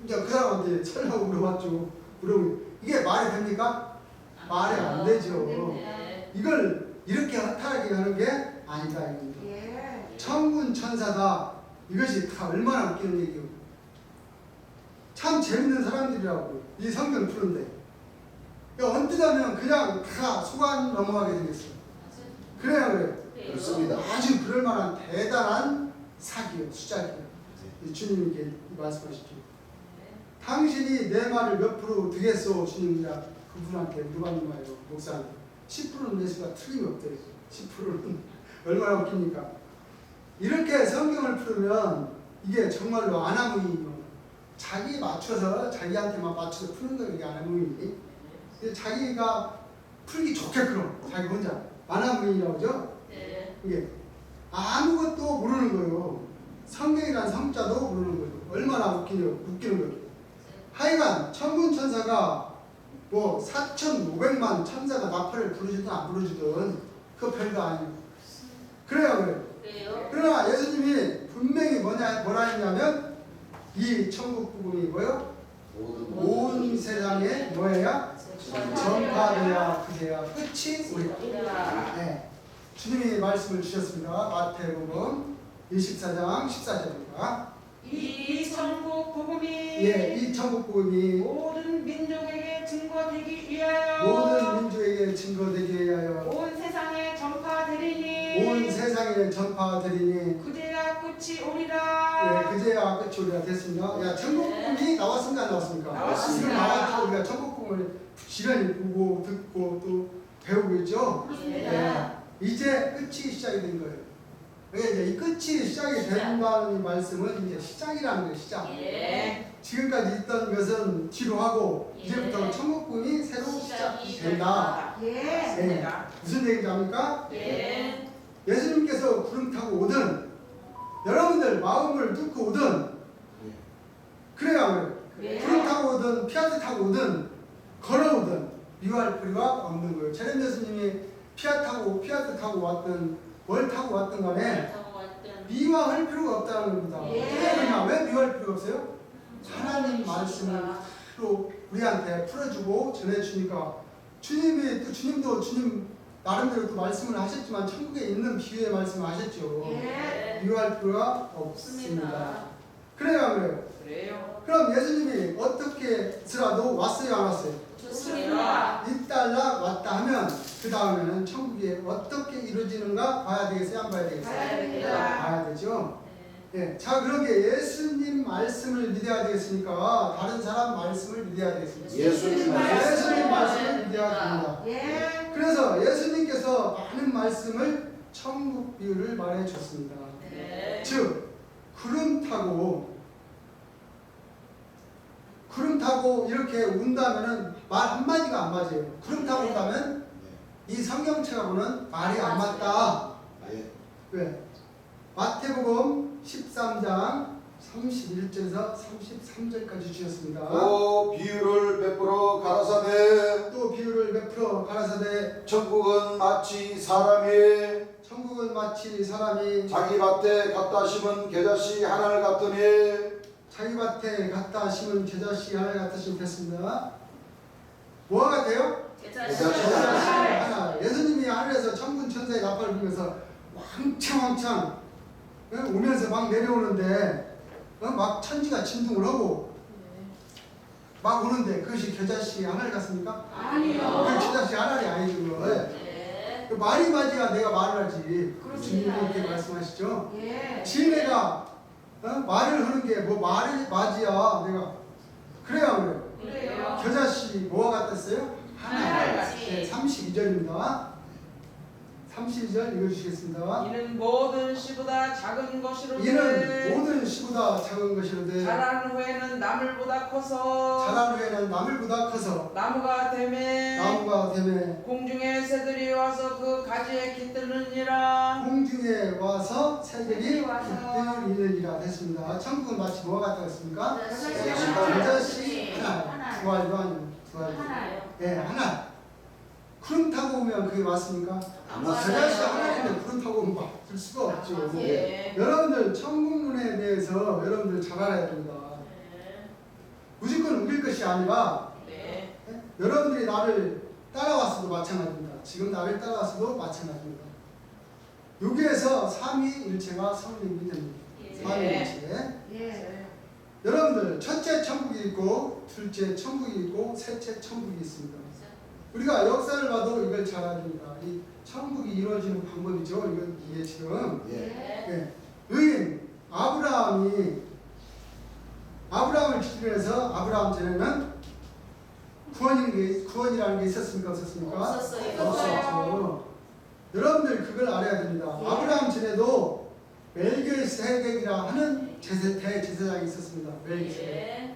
이제 그 사람한테 살라고 물어봤죠. 그러면 이게 말이 됩니까? 말이 안 되죠. 이걸 이렇게 허탈하게 하는 게 아니다 이겁니다. 천군 천사다. 이것이 다 얼마나 웃기는 얘기예요. 참 재밌는 사람들이라고 이 성경 푸는데 언뜻 하면 그냥 다 속안 넘어가게 생겼어요. 그래야 그래요. 그렇습니다. 아주 그럴 만한 대단한 사기요, 수작이요. 주님이 이렇게 말씀하시죠. 당신이 내 말을 몇 프로 듣겠소? 주님이 그분한테 물어봤는 말이에요. 목사한테 10%는 예수가 틀림없대요. 10%는 얼마나 웃깁니까? 이렇게 성경을 풀으면 이게 정말로 아나무인이요. 자기에 맞춰서 자기한테만 맞춰서 푸는 거 이게 아나무인이. 자기가 풀기 좋게끔 자기 혼자 아나무인이라고 하죠. 이게 아무것도 모르는 거예요. 성경이란 성자도 모르는 거예요. 얼마나 웃기는 거예요. 하여간 천군 천사가 뭐 4,500만 천사가 나팔을 부르지든 안 부르지든 그거 별거 아니에요. 그래요. 그러나 예수님이 분명히 뭐라 했냐면 이 천국 복음이 뭐요? 온 세상에 뭐예요? 전파되어야 그제야 끝이 오리라. 네. 주님이 말씀을 주셨습니다. 마태복음 24장 14절입니다. 이 천국 복음이 이 천국 복음이 모든 민족에게 증거되기 위하여 모든 민족에게 증거되기 위하여 온 세상에 전파되리니 온 세상에 전파되리니 그제야 끝이 오리라. 그제야 끝이 오리라 됐습니다. 천국 복음이 나왔습니까 안 나왔습니까? 나왔습니다. 지금 나왔죠. 우리가 천국 복음을 시간이 보고 듣고 또 배우고 있죠. 이제 끝이 시작이 된 거예요. 이제 이 끝이 시작이 된다는 말씀은 이제 시작이라는 거예요. 시작. 지금까지 있던 것은 뒤로 하고 이제부터 천국 복음이 새로 시작이 된다. 무슨 얘기인지 압니까? 예수님께서 구름 타고 오든 여러분들 마음을 뚫고 오든 그래야 그래요. 구름 타고 오든 피아트 타고 오든 걸어오든 미워할 필요가 없는 거예요. 제렘 예수님이 피아트 타고 왔든 뭘 타고 왔든 간에 미워할 필요가 없다는 겁니다. 왜 미워할 필요가 없어요? 하나님 말씀을 또 우리한테 풀어주고 전해주니까 주님도 주님 나름대로 또 말씀을 하셨지만 천국에 있는 비유의 말씀을 하셨죠. 미워할 필요가 없습니다. 그래요. 그럼 예수님이 어떻게서라도 왔어요 안 왔어요? 있달라 왔다 하면 그 다음에는 천국이 어떻게 이루어지는가 봐야 되겠어요? 안 봐야 되겠어요? 봐야 되죠. 자 그러게 예수님 말씀을 믿어야 되겠습니까? 다른 사람 말씀을 믿어야 되겠습니까? 예수님 말씀을 믿어야 됩니다. 그래서 예수님께서 많은 말씀을 천국 비유를 말해 주셨습니다. 즉 구름 타고 이렇게 온다면은 말 한마디가 안 맞아요. 구름 타고 온다면 이 성경책하고는 말이 안 맞다. 왜? 마태복음 13장 31절에서 33절까지 주셨습니다. 또 비유를 베풀어 가라사대 천국은 마치 사람이 자기 밭에 갖다 심은 겨자씨 하나를 갖더니 자기 밭에 갖다 심은 겨자씨 하나 갖다 심으면 됐습니다. 뭐가 같아요? 겨자씨 하나. 예수님이 하늘에서 천군 천사의 나팔을 불면서 왕창 오면서 막 내려오는데 막 천지가 진동을 하고 막 오는데 그것이 겨자씨 하나를 같습니까? 아니요. 그 겨자씨 하나이 아니죠. 그 말이 맞아야 내가 말을 하지. 주님이 이렇게 말씀하시죠. 예. 지네가 말을 하는 게 뭐 말이 맞이야 내가 그래야 그래요. 그래요. 겨자씨 뭐가 같았어요? 하나같이. 네, 32절입니다. 32절 읽어주시겠습니다. 이는 모든 씨보다 작은 것이로되 이는 모든 씨보다 작은 것이로되 자란 후에는 나물보다 커서 자란 후에는 나물보다 커서 나무가 되매 나무가 되매 공중의 새들이 와서 그 가지에 깃드느니라. 공중에 와서 새들이 와서 깃들이느니라 됐습니다. 천국은 마치 뭐가 같았습니까? 겨자씨 하나. 두 알, 두 알. 하나요. 예, 하나. 구름 타고 오면 그게 맞습니까? 안 겨자씨 맞습니다. 하나인데 구름 타고 오면 맞을 수가 없죠. 예. 여러분들 천국문에 대해서 여러분들 잘 알아야 됩니다. 무조건 우길 것이 아니라 네. 여러분들이 나를 따라왔어도 마찬가지입니다. 지금 나를 따라왔어도 마찬가지입니다. 여기에서 삼위일체가 성립이 됩니다. 삼위일체. 예. 여러분들 첫째 천국이 있고 둘째 천국이 있고 셋째 천국이 있습니다. 우리가 역사를 봐도 이걸 잘 알아야 이 천국이 이루어지는 방법이죠. 이게 지금 예. 의인 아브라함을 기준으로 해서 아브라함 전에는 구원이라는 게 있었습니까? 없었습니까? 없었어요. 없었죠. 여러분들 그걸 알아야 됩니다. 예. 아브라함 전에도 멜기세덱이라 하는 대제사장이 있었습니다. 멜기세덱.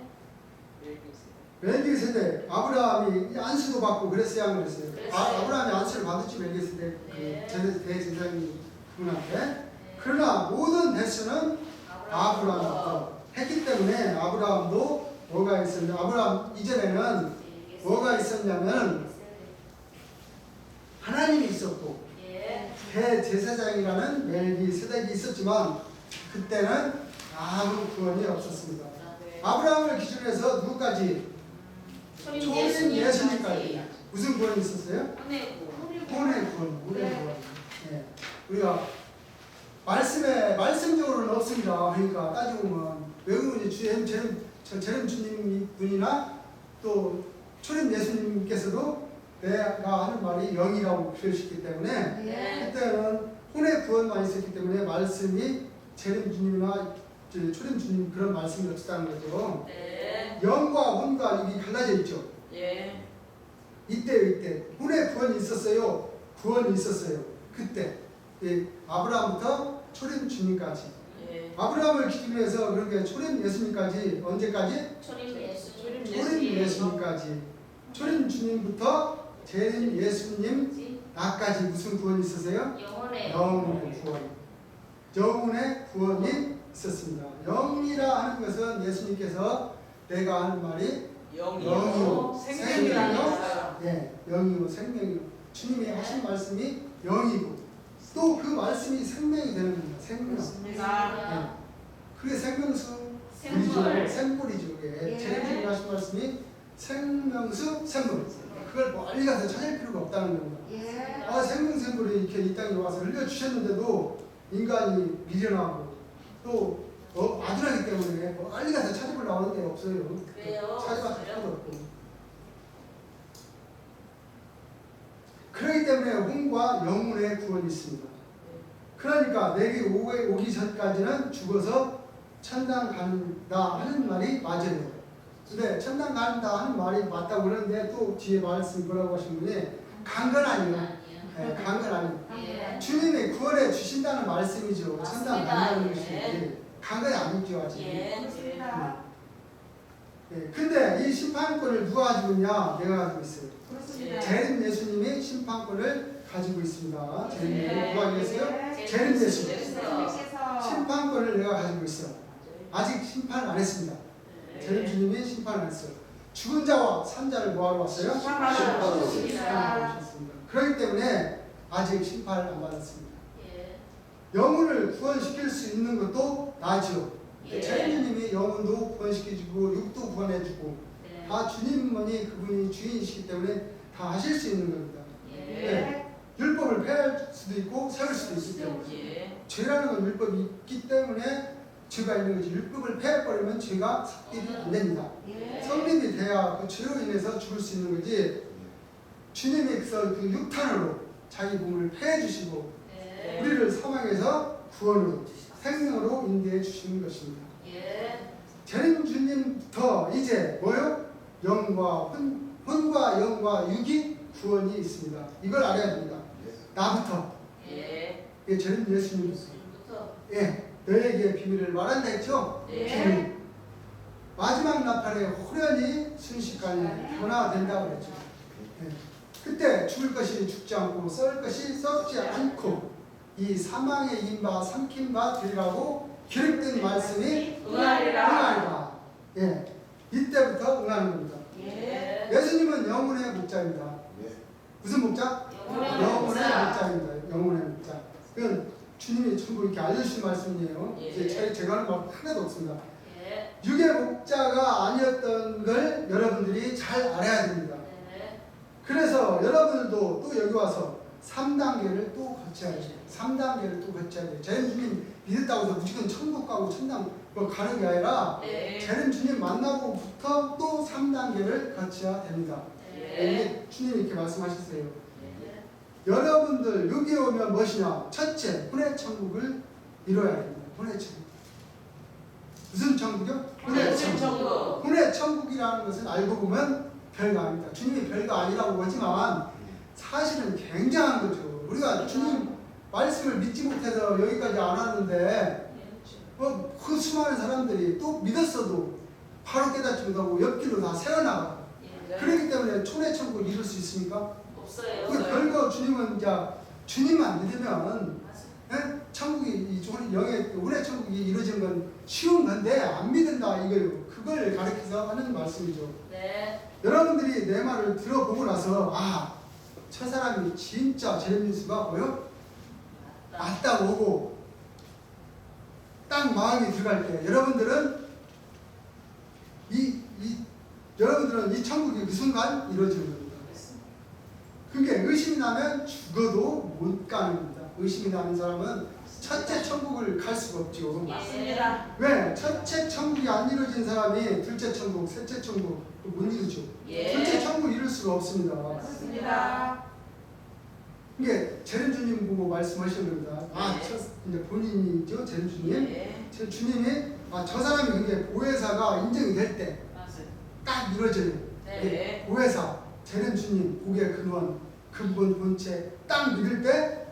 멜기세덱 아브라함이 안수도 받고 그랬어야 그랬어요. 아브라함이 안수를 받았지 멜기세덱 그 대제사장이 그분한테. 그러나 모든 대수는 아브라함부터 했기 때문에 아브라함도 뭐가 있었냐? 아브라함 이전에는 뭐가 있었냐면 하나님이 있었고 대제사장이라는 멜기세덱이 있었지만 그때는 아무 구원이 없었습니다. 아브라함을 기준으로 해서 누구까지? 초림 예수님까지. 무슨 구원이 있었어요? 혼의 구원. 예. 우리가 말씀적으로는 없습니다. 그러니까 따지고 보면 외국은 재림 주님 분이나 또 초림 예수님께서도 내가 하는 말이 영이라고 표현했기 때문에 그때는 혼의 구원만 있었기 때문에 말씀이 재림 주님이나 초림 주님 그런 말씀이 없었다는 거죠. 영과 혼과 이게 갈라져 있죠. 예. 이때 혼의 구원이 있었어요. 구원이 있었어요. 그때 아브라함부터 초림 주님까지. 예. 아브라함을 기준으로 해서 그렇게 초림 예수님까지 언제까지? 초림 예수님까지. 초림 주님부터 재림 예수님 나까지 무슨 구원이 있었어요? 영혼의 구원. 영혼의 구원이 있었습니다. 영이라 하는 것은 예수님께서 내가 하는 말이 영이요 생명이요. 예, 영이요 생명이요. 주님이 하신 말씀이 영이고 또 그 말씀이 생명이 되는 겁니다. 생명. 그렇습니다. 그게 생명수 생물이죠. 그게 제일이 하신 말씀이 생명수 생물. 그걸 멀리 가서 찾을 필요가 없다는 겁니다. 아, 생명생물이 이렇게 이 땅에 와서 흘려주셨는데도 인간이 미련하고 또 아둔하기 때문에 멀리 가서 찾아볼 나오는 데 없어요. 찾아봐도 필요도 없고. 그렇기 때문에 혼과 영혼의 구원이 있습니다. 그러니까 내게 오기 전까지는 죽어서 천당 간다 하는 말이 맞아요. 근데 천당 간다 하는 말이 맞다고 그러는데 또 뒤에 말씀 뭐라고 하신 분이 간 건 아니에요. 네, 간 건 아니에요. 주님이 구원해 주신다는 말씀이죠. 천당 간다는 것이 간 건 아니죠 아직. 근데 이 심판권을 누가 가지고 있냐? 내가 가지고 있어요. 재림 예수님이 심판권을 가지고 있습니다. 재림 누가 가지고 있어요? 재림 예수님. 심판권을 내가 가지고 있어. 아직 심판 안 했습니다. 재림 주님이 심판 안 했어요. 죽은 자와 산 자를 뭐하러 왔어요? 심판하러 오셨습니다. 그렇기 때문에 아직 심판을 안 받았습니다. 영혼을 구원시킬 수 있는 것도 나죠. 주님이 영혼도 구원시켜주고 육도 구원해주고 다 주님만이 그분이 주인이시기 때문에 다 하실 수 있는 겁니다. 네. 율법을 폐할 수도 있고 세울 수도 있기 때문에 죄라는 건 율법이 있기 때문에 죄가 있는 거지. 율법을 폐해버리면 죄가 삭딜이 안 됩니다. 성립이 돼야 그 죄로 인해서 죽을 수 있는 거지. 주님이 그 육탄으로 자기 몸을 폐해 주시고 우리를 사망에서 구원으로 생명으로 인도해 주시는 것입니다. 재림 주님부터 이제 뭐요? 영과 혼과 영과 육이 구원이 있습니다. 이걸 알아야 됩니다. 나부터. 예, 재림 예수님. 예, 너에게 비밀을 말한다 했죠? 비밀. 마지막 나팔에 호련히 순식간에 변화된다고 그랬죠. 예. 그때 죽을 것이 죽지 않고 썩을 것이 썩지 않고 이 사망의 인바 삼킨 바 되리라고 기록된 말씀이 응하리라. 예, 이때부터 응하는 겁니다. 예수님은 영혼의 목자입니다. 무슨 목자? 영혼의 목자입니다. 영혼의 목자. 그건 주님이 전부 이렇게 알려주신 말씀이에요. 제가 하는 말 하나도 없습니다. 육의 목자가 아니었던 걸 여러분들이 잘 알아야 됩니다. 그래서 여러분들도 또 여기 와서 3단계를 또 거쳐야 돼요. 3단계를 또 거쳐야 돼요. 재림 주님 믿었다고 해서 무조건 천국 가고 천당 가는 게 아니라 재림 주님 만나고부터 또 3단계를 거쳐야 됩니다. 이게 주님이 이렇게 말씀하셨어요. 여러분들 여기 오면 무엇이냐? 첫째, 혼의 천국을 이뤄야 됩니다. 혼의 천국. 무슨 천국이요? 혼의 천국. 혼의 천국이라는 것은 알고 보면 별거 아닙니다. 주님이 별거 아니라고 하지만 사실은 굉장한 거죠. 우리가 주님 말씀을 믿지 못해서 여기까지 안 왔는데 그 수많은 사람들이 또 믿었어도 바로 깨닫지 못하고 옆길로 다 새어나가. 그렇기 때문에 혼의 천국을 이룰 수 있습니까? 없어요. 그 별거 주님은 이제 주님만 믿으면 천국이 이 영의 혼의 천국이 이루어진 건 쉬운 건데 안 믿는다 이거요. 그걸 가르쳐서 하는 말씀이죠. 여러분들이 내 말을 들어보고 나서 저 사람이 진짜 재림예수가 뭐요? 맞다고 오고 딱 마음이 들어갈 때 여러분들은 이 천국이 그 순간 이루어지는 겁니다. 그게 의심이 나면 죽어도 못 가는 겁니다. 의심이 나는 사람은 첫째 천국을 갈 수가 없죠. 맞습니다. 왜? 첫째 천국이 안 이루어진 사람이 둘째 천국, 셋째 천국 못 이루죠. 둘째 천국 이룰 수가 없습니다. 맞습니다. 이게 재림 주님 보고 말씀하셨습니다. 이제 본인이죠, 재림 주님. 주님이 저 사람이 근데 보혜사가 인정이 될 때 딱 이루어져요. 보혜사, 재림 주님, 복의 근원, 근본 본체 딱 믿을 때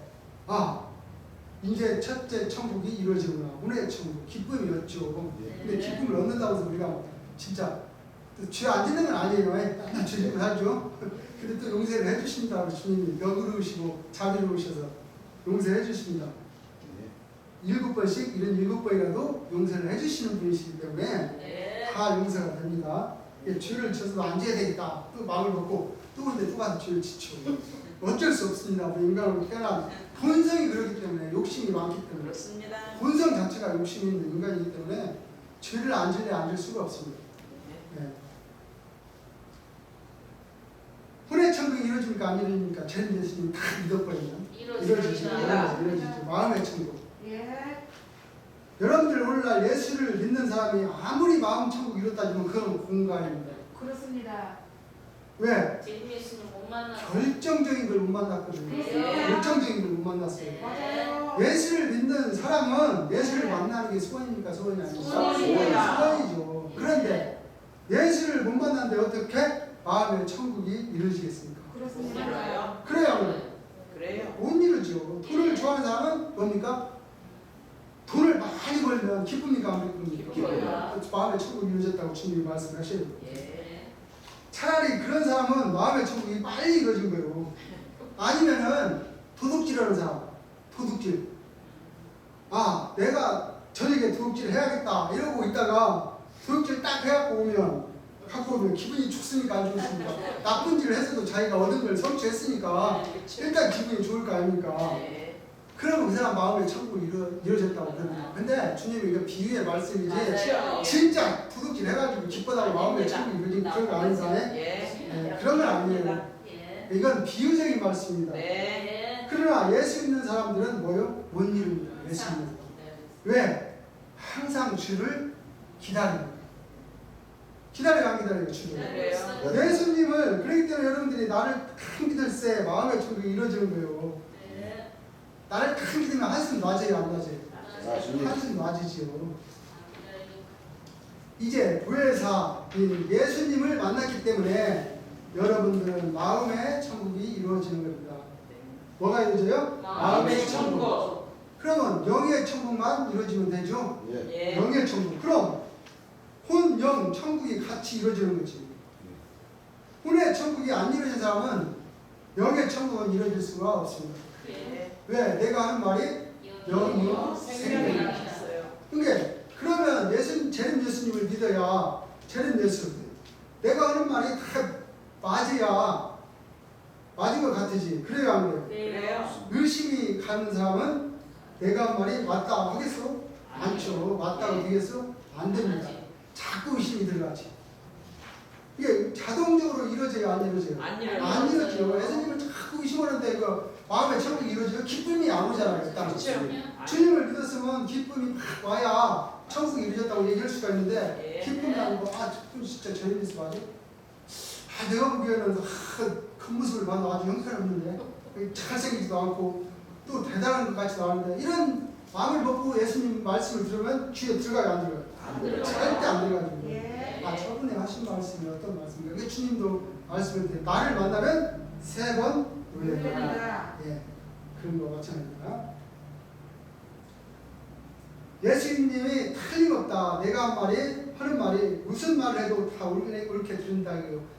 이제 첫째 천국이 이루어지구나. 운의 천국, 기쁨이었죠. 근데 기쁨을 얻는다고 해서 우리가 진짜 죄 안 짓는 건 아니에요. 맨날 죄 짓고 살죠. 근데 또 용서를 해주신다. 주님이 너그러우시고 자비로우셔서 용서해 주십니다. 7번씩 이런 7번이라도 용서를 해주시는 분이시기 때문에 다 용서가 됩니다. 죄를 져서도 안 져야 되겠다. 또 마음을 먹고 또 근데 또 가서 죄를 지죠. 어쩔 수 없습니다. 인간으로 태어난 본성이 그렇기 때문에 욕심이 많기 때문에 그렇습니다. 본성 자체가 욕심이 있는 인간이기 때문에 죄를 안 질래 앉을 수가 없습니다. 혼의 천국이 이루어집니까 안 이루어집니까? 재림 예수님 다 믿어버리면 이루어지죠. 마음의 천국. 여러분들 오늘날 예수를 믿는 사람이 아무리 마음 천국 이뤘다지만 그건 공간입니다. 그렇습니다. 왜? 재림 예수님 못 만나서. 결정적인 걸 못 만났거든요. 결정적인 걸 못 만났어요. 맞아요. 예수를 믿는 사람은 예수를 만나는 게 소원입니까? 소원이 아닙니까? 소원입니다. 소원이죠. 그런데 예수를 못 만났는데 어떻게 마음의 천국이 이루어지겠습니까? 그래요? 그래요. 그래요. 못 이루죠. 돈을 좋아하는 사람은 뭡니까? 돈을 많이 벌면 기쁩니까? 안 기쁩니까? 기뻐요. 마음의 천국이 이루어졌다고 주님이 말씀하셔요. 차라리 그런 사람은 마음의 천국이 빨리 이루어진 거예요. 아니면은 도둑질하는 사람, 도둑질. 내가 저녁에 도둑질 해야겠다 이러고 있다가 도둑질 딱 해갖고 갖고 오면 기분이 좋습니까? 안 좋습니까? 나쁜 짓을 했어도 자기가 얻은 걸 성취했으니까 일단 기분이 좋을 거 아닙니까? 그러면 그 사람 마음에 천국이 이루어졌다고 그럽니다. 근데 주님이 이거 비유의 말씀이지 맞아요. 진짜 부득질 해가지고 기뻐하고 마음에 천국이 이루어진 그런 거 아닌데 예. 그런 건 아니에요. 예. 이건 비유적인 말씀입니다. 네. 예. 그러나 예수 믿는 사람들은 뭐요? 못 이룹니다. 예수 믿는 사람. 왜? 항상 주를 기다립니다. 기다려요, 안 기다려요, 주를? 그래요. 예수님을 그렇기 때문에 여러분들이 나를 큰 믿을세 마음의 천국이 이루어지는 거예요. 예. 나를 큰 믿으면 한숨 놔져요, 안 놔져요? 맞습니다. 한숨 놔지지요. 이제 부회사인 예수님을 만났기 때문에 여러분들은 마음의 천국이 이루어지는 겁니다. 뭐가 이루어져요? 마음의 천국. 그러면 영의 천국만 이루어지면 되죠? 예. 예. 영의 천국. 그럼 혼, 영, 천국이 같이 이루어지는 거지. 혼의 천국이 안 이루어진 사람은 영의 천국은 이루어질 수가 없습니다. 예. 왜? 내가 하는 말이 영이요 생명이 생명이다. 있어요. 그러니까 그러면 재림 예수님을 믿어야 재림 예수. 내가 하는 말이 다 맞아야 맞은 것 같으지. 그래요, 안 그래요? 그래요. 의심이 가는 사람은 내가 한 말이 맞다 하겠어? 않죠. 맞다고 되겠어? 안 됩니다. 자꾸 의심이 들어가지. 이게 자동적으로 이루어져요, 안 이루어져요? 안 이루어져요. 안 이루어져요. 예수님을 자꾸 의심하는데 그 마음의 천국이 이루어져요. 기쁨이 안 오잖아요. 일단. 그렇죠. 주님을 믿었으면 기쁨이 막 와야 천국이 이루어졌다고 얘기할 수가 있는데 예. 기쁨이 아니고 기쁨 진짜 저희 믿음 맞아? 내가 보기에는 큰 모습을 봐도 아주 형편없는데 잘생기지도 않고 또 대단한 것 같지도 않은데 이런 마음을 먹고 예수님 말씀을 들으면 귀에 들어가요, 안 들어가요? 안 들어가요. 절대 안 들어가요. 예. 저번에 하신 말씀이 어떤 말씀인가? 그 주님도 말씀을 드려요. 나를 만나면 3번 놀래라. 예, 그런 거 마찬가지입니다. 예수님이 틀림없다. 내가 하는 말이 무슨 말을 해도 다 옳게 들은다.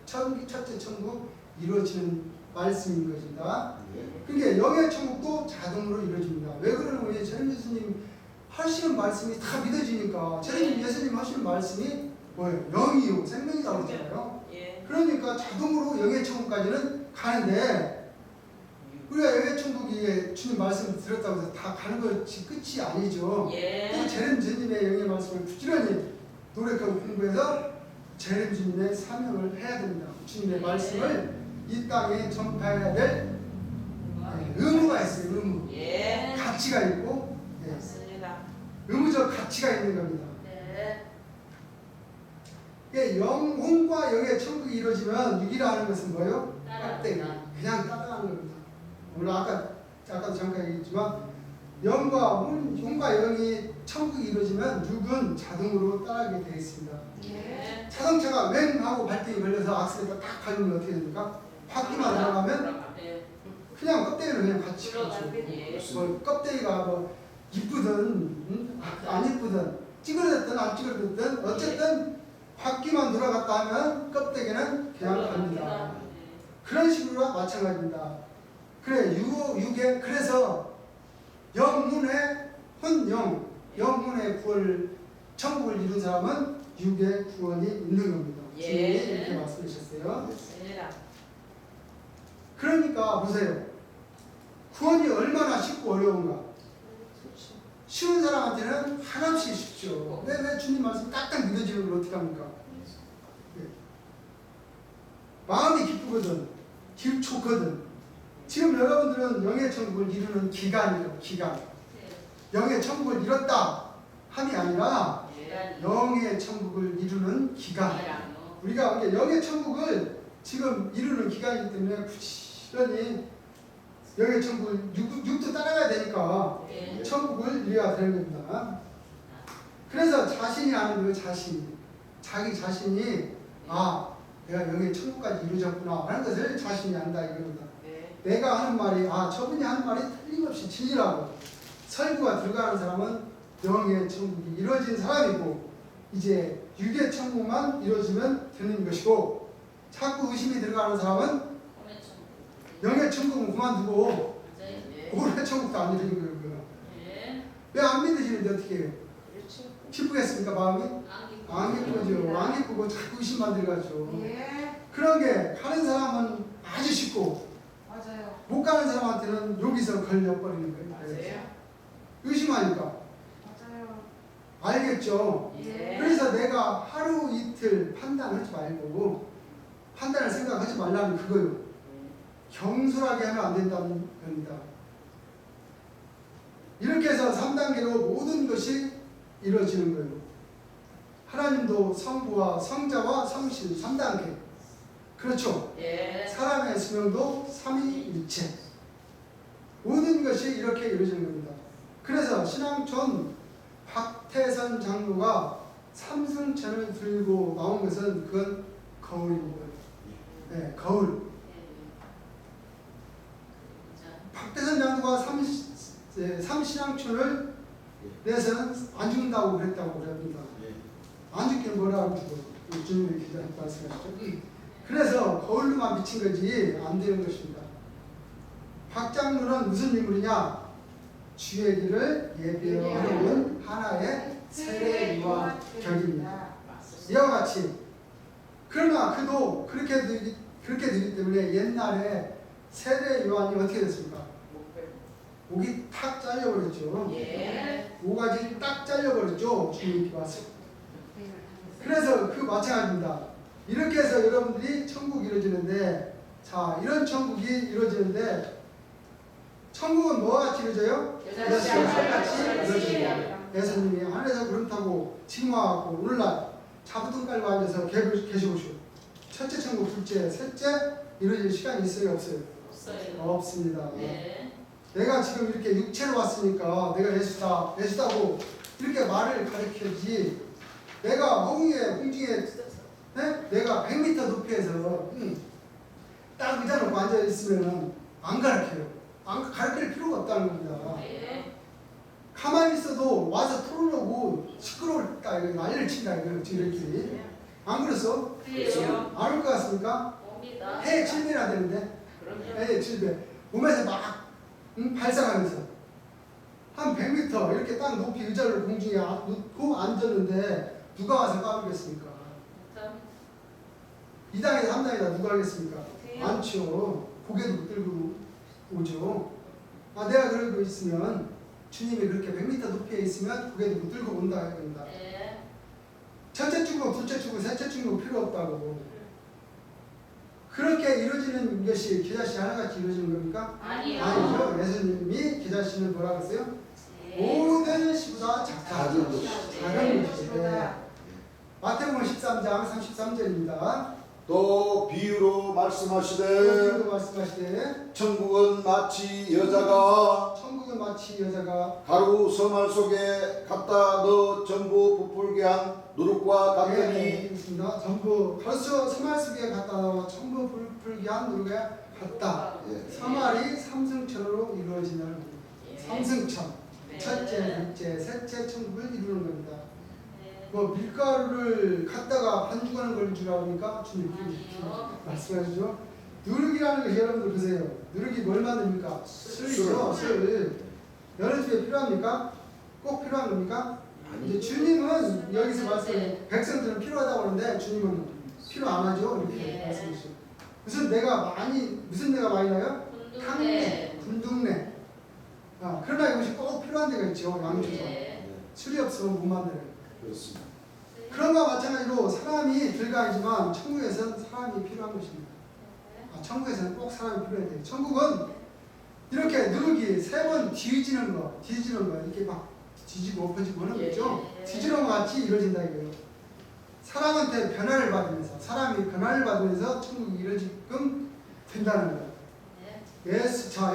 첫째 천국 이루어지는 말씀인 것입니다. 예. 그러니까 영의 천국도 자동으로 이루어집니다. 왜 그러냐면 재림 예수님 하시는 말씀이 다 믿어지니까 재림 예수님 하시는 말씀이 뭐예요? 영이요 생명이라고 그러잖아요. 예. 그러니까 자동으로 영의 천국까지는 가는데 우리가 영의 천국이 주님 말씀을 들었다고 해서 다 가는 것이 끝이 아니죠. 예. 또 재림 주님의 영의 말씀을 부지런히 노력하고 공부해서 재림 주님의 사명을 해야 됩니다. 주님의 말씀을 이 땅에 전파해야 될 의무가 있어요. 의무. 예. 가치가 있고 맞습니다. 의무적 가치가 있는 겁니다. 네. 이게 영혼과 영의 천국이 이루어지면 육이라 하는 것은 뭐예요? 따라간다. 껍데기. 그냥 따라가는 겁니다. 물론 아까도 잠깐 얘기했지만 혼과 영이 천국이 이루어지면 육은 자동으로 따라가게 되어 있습니다. 예. 자동차가 웽 하고 발등이 걸려서 악셀에다 딱 밟으면 어떻게 됩니까? 바퀴만 들어가면 네. 그냥 껍데기는 그냥 같이 가죠. 예. 뭐 껍데기가 뭐 이쁘든 안 이쁘든 찌그러졌든 안 찌그러졌든 어쨌든 바퀴만 돌아갔다 하면 껍데기는 그냥 갑니다. 그런 식으로 마찬가지입니다. 그래 육에 그래서 영혼의 혼영 영혼의 구원 천국을 이룬 사람은 육의 구원이 있는 겁니다. 예. 주님이 이렇게 말씀하셨어요. 맞습니다. 그러니까 보세요. 구원이 얼마나 쉽고 어려운가. 쉬운 사람한테는 한없이 쉽죠. 왜 주님 말씀 딱딱 믿어지는 걸 어떻게 합니까? 예. 마음이 기쁘거든. 좋거든. 지금 여러분들은 영의 천국을 이루는 기간이죠. 기간. 영의 천국을 이뤘다 함이 아니라 영의 천국을 이루는 기간. 우리가 영의 천국을 지금 이루는 기간이기 때문에 부지런히 영의 천국을 육도 따라가야 되니까 천국을 이루어야 되는 겁니다. 그래서 자신이 아는 그 자기 자신이 내가 영의 천국까지 이루어졌구나 하는 것을 자신이 안다 이겁니다. 내가 하는 말이 저분이 하는 말이 틀림없이 진리라고 설교가 들어가는 사람은 영의 천국이 이루어진 사람이고 이제 육의 천국만 이루어지면 되는 것이고 자꾸 의심이 들어가는 사람은 영의 천국은 그만두고 올해 천국도 안 이루는 거예요. 왜 안 믿으시는데 어떻게 해요? 기쁘겠습니까 마음이? 안 기쁘죠. 안 기쁘고 자꾸 의심만 들어가죠. 예. 그런 게 가는 사람은 아주 쉽고 맞아요. 못 가는 사람한테 때는 여기서 걸려버리는 거예요. 맞아요. 의심하니까. 맞아요. 알겠죠? 예. 그래서 내가 하루 이틀 판단하지 말고 판단을 생각하지 말라는 그거요. 경솔하게 하면 안 된다는 겁니다. 이렇게 해서 3단계로 모든 것이 이루어지는 거예요. 하나님도 성부와 성자와 성신 3단계. 그렇죠? 예. 사람의 수명도 삼위일체. 모든 것이 이렇게 이루어지는 겁니다. 그래서 신앙촌 박태선 장로가 삼승천을 들고 나온 것은 그건 거울입니다. 네, 거울. 박태선 장로가 삼신앙촌을 내서는 안 죽는다고 그랬다고 그럽니다. 안 죽기는 뭐라고 죽어. 주님의 기자님 말씀하시죠. 그래서 거울로만 비친 거지 안 되는 것입니다. 박 장로는 무슨 인물이냐? 주의 길을 예비하는 하나의 세례요한 격입니다. 이와 같이 그러나 그도 그렇게 되기 때문에 옛날에 세례 요한이 어떻게 됐습니까? 목이 탁 잘려버렸죠. 예. 모가지 딱 잘려버렸죠. 주님이 와서. 그래서 그 마찬가지입니다. 이렇게 해서 여러분들이 천국이 이루어지는데, 자, 이런 천국이 이루어지는데, 천국은 뭐와 같이 이루어져요? 여자씨 같이 하늘같이 이루어집니다. 예수님이 하늘에서 구름 타고 지금 와갖고 오늘날 자부등 깔고 앉아서 계시오시오. 첫째 천국, 둘째, 셋째 이루어질 시간이 있어요, 없어요? 없어요. 없습니다. 예. 내가 지금 이렇게 육체로 왔으니까 내가 예수다고 이렇게 말을 가르쳐지. 내가 홍중에 네? 내가 100m 높이에서 딱 의자 놓고 앉아 있으면 안 가르쳐요. 가르칠 필요가 없다는 겁니다. 예. 가만히 있어도 와서 토론하고 시끄러울까 난리를 친다 이거 지들끼리. 안 그랬어? 그래요. 안 올 것 같습니까? 옵니다. 해 7배나 되는데 그럼요. 해 7배 몸에서 막 발상하면서 한 100m 이렇게 딱 높이 의자를 공중에 놓고 앉았는데 누가 와서 까불겠습니까? 이 당에서 한 당에다 누가 하겠습니까? 많죠. 고개도 못 들고 오죠. 내가 그러고 있으면 주님이 그렇게 100m 높이에 있으면 고개도 못 들고 온다 합니다. 예. 첫째 축복, 둘째 축복, 셋째 축복 필요 없다고. 그렇게 이루어지는 것이 계자씨 하나같이 이루어지는 겁니까? 아니요. 아니죠. 예수님이 계자씨는 뭐라고 했어요? 예. 모든 시보다 작은 것. 작은 것이. 네. 마태복음 13장 33절입니다. 또 비유로 말씀하시되 그리고 말씀하시되 천국은 마치 여자가 천국은 마치 여자가 가루 서말 속에 갖다 넣어 전부 부풀게 한 누룩과 같더니 있습니다. 전부 벌써 서말 속에 갖다 넣어 전부 불풀게 한 누룩에 같다. 예. 서말이 삼승천으로 이루어지는 삼승천. 네. 첫째, 둘째, 셋째 천국을 이루는 겁니다. 네. 뭐 밀가루를 갖다가 반죽하는 걸 줄 아십니까? 주님 아니요. 말씀하시죠. 누룩이라는 것이 여러분들 보세요. 누룩이 뭘 만듭니까? 술이죠. 술. 여러 집에 필요합니까? 꼭 필요한 겁니까? 이제 주님은 여기서 말씀해 백성들은 필요하다고 하는데 주님은 필요 안 하죠. 이렇게 예. 말씀하시죠. 무슨 내가 많이 나요? 탕내, 분둥내. 그러나 이것이 꼭 필요한 데가 있죠. 양주도. 예. 술이 없으면 못 만들어요. 그렇습니다. 그런 것과 마찬가지로 사람이 들어가지만 천국에서는 사람이 필요한 것입니다. 천국에서는 꼭 사람이 필요해야 돼요. 천국은 이렇게 누룩이 3번 뒤지는 거 이렇게 막 뒤지고 엎어지고 하는 거죠. 예. 뒤지는 것 같이 이루어진다 이거예요. 사람한테 변화를 받으면서 사람이 변화를 받으면서 천국이 이루어지게끔 된다는 거예요.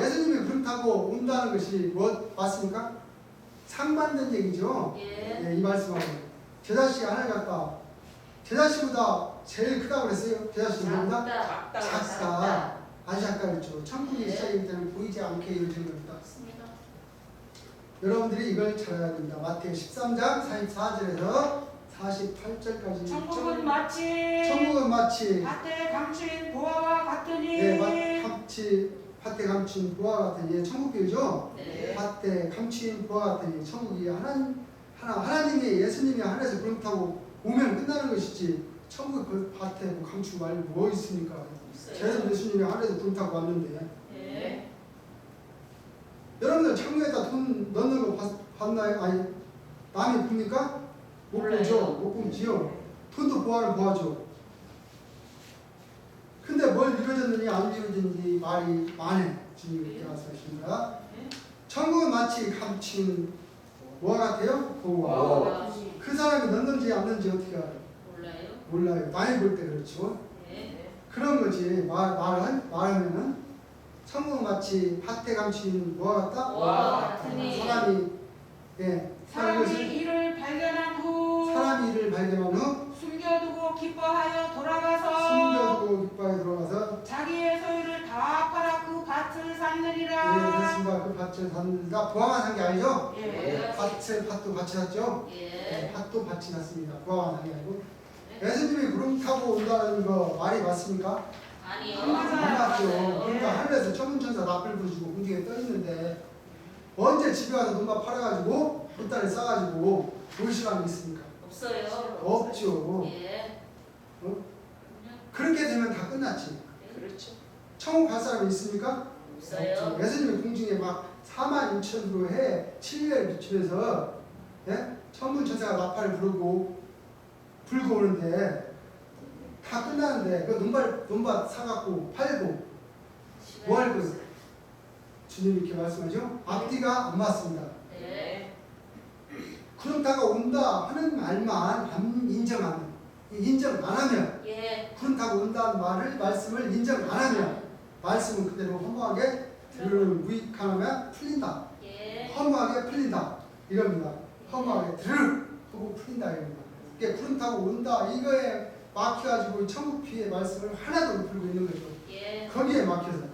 예수님이 그렇다고 온다는 것이 뭐 맞습니까? 상반된 얘기죠. 예. 이 말씀하고 제자씨 하늘 같다. 제자씨보다 제일 크다고 그랬어요. 제자씨 누구보다? 작다. 아주 작다 그랬죠. 천국이 시작이기 때문에 보이지 않게 이루어지는 겁니다. 맞습니다. 여러분들이 이걸 잘 알아야 됩니다. 마태복음 13장 44절에서 48절까지 천국은 마치 밭에 감추인 보화와 같으니 밭에 감춘 보화 같으니 천국 교회죠. 네. 밭에 감추인 보화 같으니 천국이 하나님이 예수님이 하늘에서 구름 타고 오면 끝나는 것이지 천국 그 밭에 뭐 감추고 말고 뭐 있습니까? 없어요. 제가 예수님이 하늘에서 구름 타고 왔는데 예. 여러분들 창고에다 돈 넣는 거 봤나요? 아니 남이 봅니까? 못 몰라요. 보죠. 못 보지요. 돈도 보아는 보아죠. 근데 뭘 이루어졌느니 안 이루어졌는지 말이 많네. 지금 이렇게 말씀하십니다. 천국은 마치 감추는 뭐와 같아요? 보화. 그 사람이 넣는지 안 넣는지 어떻게 알아요? 몰라요. 몰라요. 많이 볼 때 그렇죠. 네. 그런 거지. 말하면은 천국은 마치 밭에 감추는 뭐와 같다? 와 같으니 사람이 예 사람이 이것을 이를 발견한 후 사람이 이를 발견한 후 숨겨두고 기뻐하여 돌아가서 숨겨두고 깃발에 들어가서 자기의 소유를 다 팔아 그 밭을 샀느니라. 예 그렇습니다. 그 밭을 샀는다. 부화만 산 게 아니죠? 예. 밭도 같이 샀죠? 예. 밭도 같이 샀습니다. 부화만 산 게 아니고 예수님이 구름 타고 온다는 거 말이 맞습니까? 아니요. 안 맞아요. 안 맞죠. 맞아요. 그러니까 하늘에서 천문천사 납을 부르시고 공중에 떠 있는데 언제 집에 가서 돈만 팔아가지고 보따리 싸가지고 올 시간이 있습니까? 없어요. 없죠. 예. 그렇게 되면 다 끝났지. 그렇죠. 천국 갈 사람이 있습니까? 없어요. 예수님이 공중에 막 46,000으로 해 7년을 비추면서 예? 천문천사가 나팔을 불고 오는데 다 끝나는데 그 논밭 사갖고 팔고 뭐 할 거예요? 주님 이렇게 말씀하죠? 앞뒤가 안 맞습니다. 네. 구름타가 온다 하는 말만 인정 안 하면 예. 구름타가 온다는 말씀을 인정 안 하면 말씀은 그대로 허무하게 들을 무익하면 풀린다. 예. 허무하게 풀린다. 이겁니다. 허무하게 들을 하고 풀린다 이겁니다. 이게 구름 타고 온다 이거에 막혀가지고 천국 피의 말씀을 하나도 못 풀고 있는 거죠. 예. 거기에 막혀서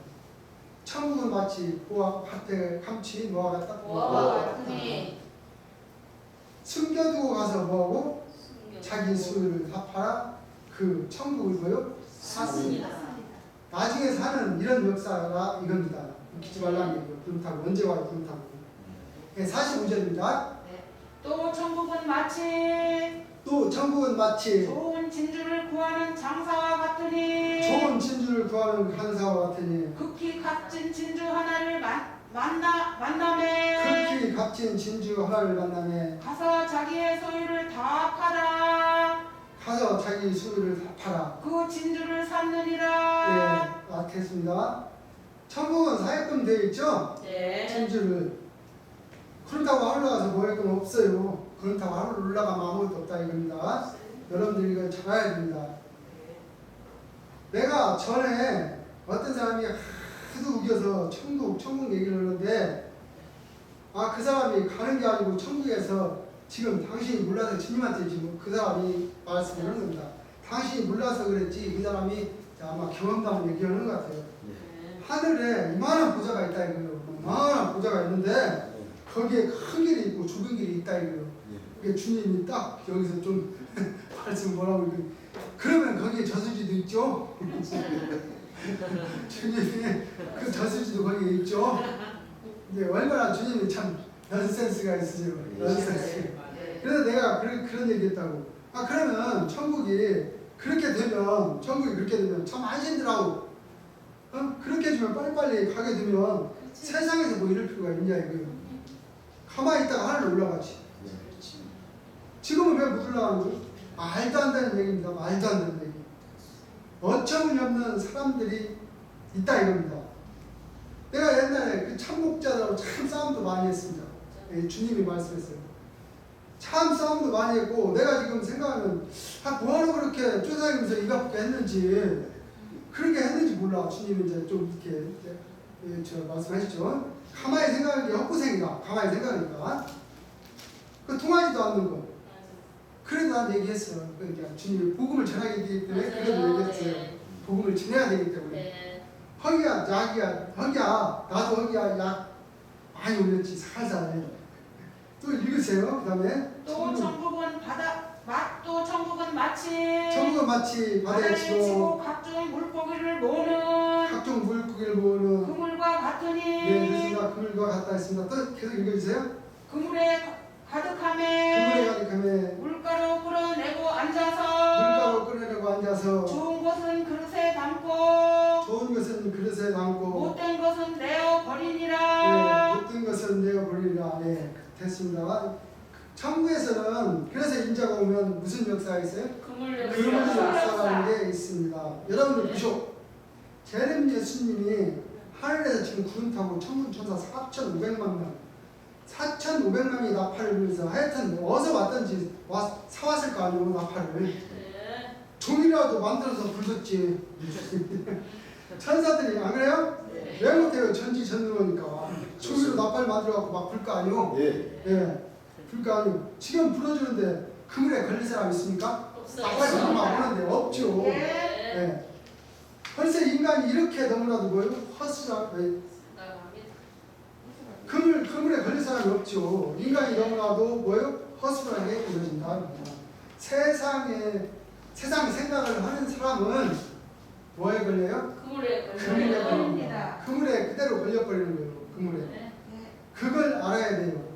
천국은 마치 보아 밭에 감추인 뭐와 같다. 와 같으니 숨겨두고 가서 뭐하고 숨겨. 자기 소유를 다 팔아 그 천국을 뭐요? 샀습니다. 나중에 사는 이런 역사가 이겁니다. 웃기지 말라는 얘기예요. 구름 타고 언제 와요 구름 타고. 45절입니다. 또 천국은 마치 또 천국은 마치 좋은 진주를 구하는 장사와 같으니 좋은 진주를 구하는 간사와 같으니 극히 값진 진주 하나를 만남에 극히 값진 진주 하나를 만남에 가서 자기의 소유를 다 팔아 가서 자기 소유를 다 팔아. 그 진주를 예, 샀느니라. 알겠습니다. 천국은 사회권 되어 있죠? 네. 진주를 그렇다고 하늘로 가서 뭐 할 건 없어요. 그렇다고 하늘로 올라가면 아무것도 없다 이겁니다. 여러분들 이거 잘 알아야 됩니다. 내가 전에 어떤 사람이 하도 우겨서 천국 얘기를 하는데 그 사람이 가는 게 아니고 천국에서 지금 당신이 몰라서 주님한테 지금 그 사람이 말씀을 하는 겁니다. 당신이 몰라서 그랬지 그 사람이 아마 경험담을 얘기하는 것 같아요. 하늘에 이만한 보좌가 있다 이거예요. 이만한 보좌가 있는데 거기에 큰 길이 있고 좁은 길이 있다 이거예요. 그게 주님이 딱 여기서 좀 말씀 뭐라고 그러면 거기에 저수지도 있죠. 주님이 그 저수지도 거기에 있죠. 이제 얼마나 주님이 참 넌센스가 있으세요. 넌센스. 그래서 내가 그런 얘기했다고. 그러면 천국이 그렇게 되면 참 안심들하고 그렇게 해주면 빨리빨리 가게 되면 세상에서 뭐 이럴 필요가 있냐 이거예요. 가만히 있다가 하늘로 올라가지. 지금은 왜 못 올라가는 거예요? 말도 안 되는 얘기입니다. 말도 안 되는 얘기. 어처구니 없는 사람들이 있다 이겁니다. 내가 옛날에 그 참목자들하고 참 싸움도 많이 했습니다. 주님이 말씀했어요. 참 싸움도 많이 했고 내가 지금 생각하면 뭐하러 그렇게 쫓아다니면서 입 아프게 했는지 그렇게 했는지 몰라. 주님이 이제 좀 이렇게 저 말씀하셨죠. 가만히 생각하는 게 헛고생이다. 가만히 생각하니까 그 통하지도 않는 거. 그래도 난 얘기했어. 그러니까 주님이 복음을 전하기 때문에 그래도 얘기했어요. 네. 복음을 전해야 되기 때문에. 네. 허기야, 약이야, 허기야, 나도 허기야, 약 많이 올렸지, 살살. 또 읽으세요. 그 다음에 또 천국은 마치 천국은 마치 바다에 바다에 치고 치고 각종 물고기를 모으는 각종 물고기를 모으는 그물과 같으니 그렇습니다. 그물과 같다 했습니다. 또 계속 읽어주세요. 그물에 그물에 가득함에 가득함에 물가로 끌어내고 앉아서 물가로 끌어내고 앉아서 좋은 것은 그릇에 담고 좋은 것은 그릇에 담고 못된 것은 내어 예, 버리니라. 못된 됐습니다. 천국에서는 그래서 인자가 오면 무슨 역사가 있어요? 그물 그물 역사라는 게 있습니다. 여러분들 보시오. 재림 예수님이 하늘에서 지금 구름 타고 천군 천사 4,500만 명 4,500명이 나팔을 불면서 하여튼 어디서 왔든지 사왔을 거 아니에요 나팔을. 네. 종이라도 만들어서 불렀지. 천사들이 안 그래요? 네. 왜 못해요? 전지전능하니까. 종이로 나팔 만들어갖고 막 불 거 아니에요? 예. 예. 불 거 아니에요. 지금 불어주는데 그물에 걸릴 사람 있습니까? 나팔 없어요. 불만 오는데 없죠. 네. 예. 벌써 인간이 이렇게 너무나도 뭐예요? 허술하게 그물에 걸릴 사람이 없죠. 인간이 너무나도 뭐예요? 허술하게 구겨진다. 세상 생각을 하는 사람은 뭐에 걸려요? 그물에 그물에 걸려요. 걸립니다. 그물에 그대로 걸려버리는 거예요. 그물에. 네. 그걸 알아야 돼요.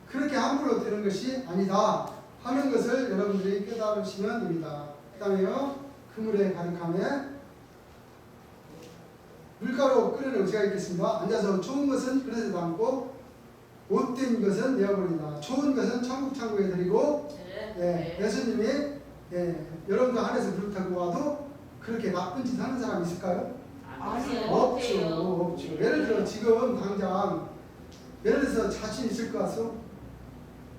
그렇게 함부로 되는 것이 아니다 하는 것을 여러분들이 깨달으시면 됩니다. 그 다음에요. 그물에 가득함에 물가로 끓이는 의지가 있겠습니다. 앉아서 좋은 것은 그릇에 담고 못된 것은 내어버린다. 좋은 것은 천국 창고에 드리고 네. 예수님이 여러분들 안에서 그렇다고 와도 그렇게 나쁜 짓 하는 사람 있을까요? 아니요. 없죠. 예를 들어 지금 당장 예를 들어서 자신 있을 것 같소?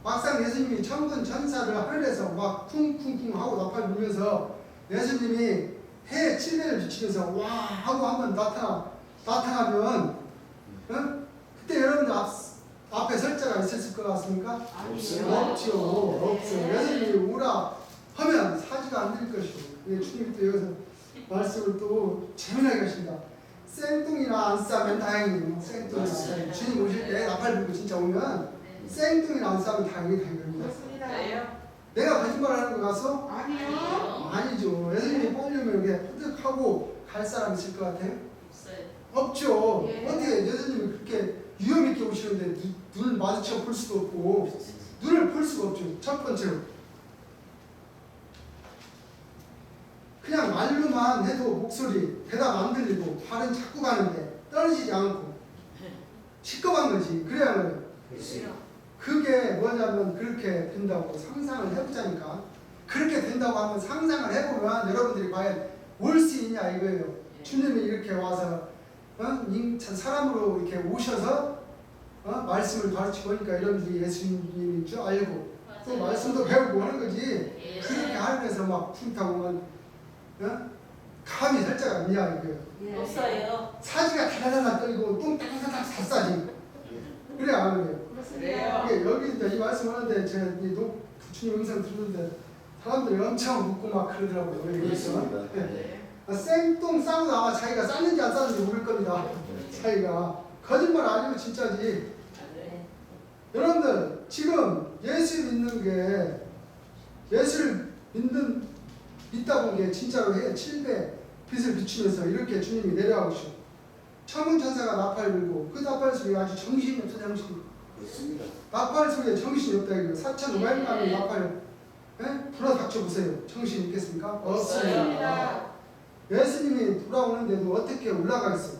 막상 예수님이 천군 천사를 하늘에서 막 쿵쿵쿵 하고 나팔 불면서 예수님이 해에 칠배를 비치면서 와 하고 한번 나타나면 그때 여러분들 앞에 설 자가 있었을 것 같습니까? 없죠. 예수님이 오라 하면 사지가 안 될 것이고 주님이 또 여기서 말씀을 또 재미나게 하십니다. 생뚱이나 안 싸면 다행이에요. 생뚱이나 안 싸면 주님 오실 때 나팔 불고 진짜 오면 생뚱이나 안 싸면 다행입니다. 네요. 내가 거짓말하는 거 같소? 아니요. 아니죠. 예수님이 빨리 오면 이렇게 뿌듯하고 갈 사람 있을 것 같아요? 없어요. 없죠. 어떻게 예수님이 그렇게 위험 있게 오시는데 눈을 마주쳐 볼 수도 없고 눈을 볼 수가 없죠. 첫 번째로 그냥 말로만 해도 목소리 대답 안 들리고 발은 자꾸 가는데 떨어지지 않고 시끄러운 거지. 그래야 말이에요. 그게 뭐냐면 그렇게 된다고 상상을 해보자니까. 그렇게 된다고 하면 상상을 해보면 여러분들이 과연 올 수 있냐 이거예요. 주님이 이렇게 와서 사람으로 이렇게 오셔서 말씀을 가르치고 보니까 여러분들이 예수님인 줄 알고 또 말씀도 배우고 하는 거지. 그렇게 하늘에서 막 풍타고 오면 감히 설 자가 있냐 이거예요. 없어요. 사지가 달달달 떨고 똥땅땅땅 샀사지. 그래 안 그래요? 그래요. 이게 여기 이제 이 말씀하는데 제가 이 주님 영상 들었는데 사람들이 엄청 묻고 막 그러더라고요. 왜 그랬어? 생똥 싸고도 아마 자기가 쌌는지 안 쌌는지 모를 겁니다. 자기가 거짓말 아니고 진짜지. 여러분들 지금 예수 믿는 게 예수를 믿다 본 게 진짜로 해 7배 빛을 비추면서 이렇게 주님이 내려가시고 천군 천사가 나팔 불고 그 나팔 소리에 아주 정신이 없어 정신이. 그렇습니다. 나팔 소리에 정신이 없다 이거. 4,500만의 나팔 불어 닥쳐 보세요. 정신 있겠습니까? 없습니다. 예수님이 돌아오는데도 어떻게 올라가겠어요?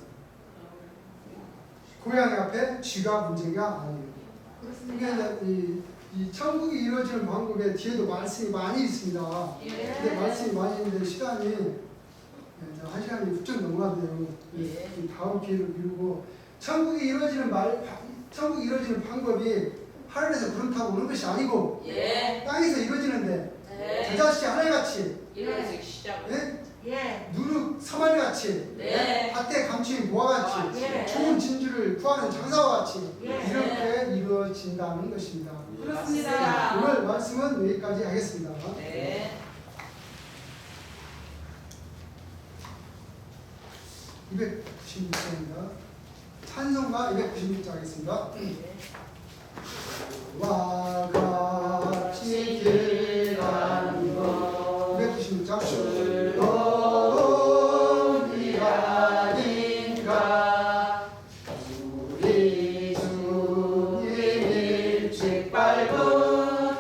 고향 앞에 쥐가 문제가 아니에요. 그러니까 이 천국이 이루어지는 방법에 뒤에도 말씀이 많이 있습니다. 근데 말씀이 많이 있는데 시간이 1시간이 훌쩍 넘어갔네요. 다음 기회를 미루고 천국이 이루어지는 방법이 하늘에서 구름 타고 오는 것이 아니고 땅에서 이루어지는데 저 자식이 하늘같이 일어나기 시작. 누룩 사마리같이 밭에 감추인 보화같이 좋은 진주를 구하는 장사와 같이 이렇게 이루어진다는 것입니다. 그렇습니다. 오늘 말씀은 여기까지 하겠습니다. 네. 296장입니다. 찬송가 296장 하겠습니다. 와 같이 길가는 것 296장 즐거움이 아닌가 우리 주님 일찍 밟은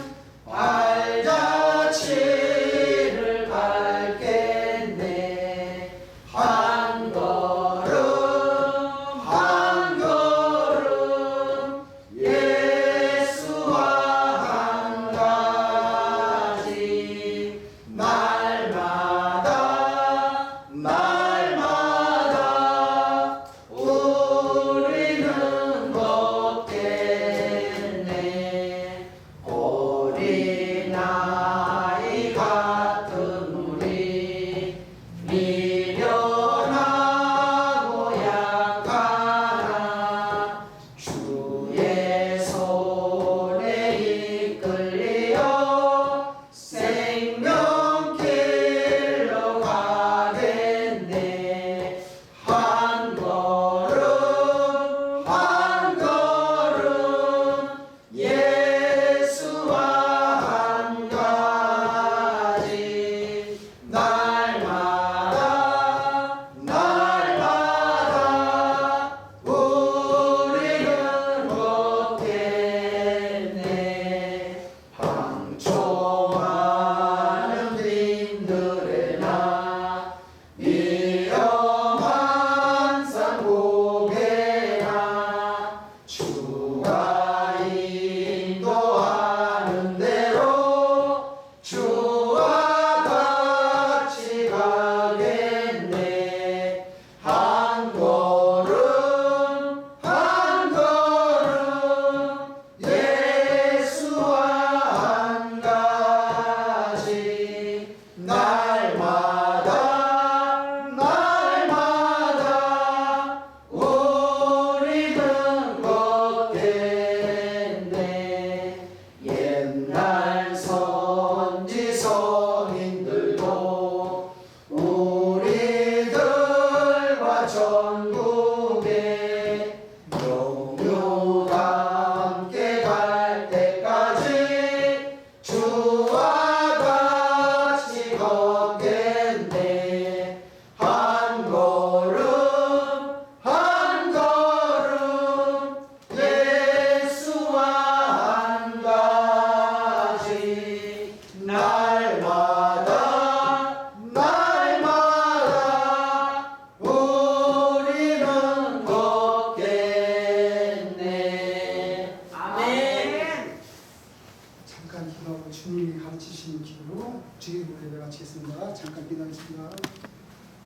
발자취를 밟겠네 한 걸음 한 걸음 예수 주가 인도하는 대로 주와 같이 가겠네. 한 걸음 한 걸음 예수와 한 가지 날마다 날마다 우리는 걷겠네. 옛날 선지 성인들도 우리들과 천국에 영유가 함께 갈 때까지 주와 같이 걷겠네. 한 걸음 한 걸음 예수와 한 가지 날마다 날마다 우리는 걷겠네. 아멘. 잠깐 기도하고 주님이 가르치신 기도로 주일 예배 마치겠습니다. 잠깐 기도하겠습니다.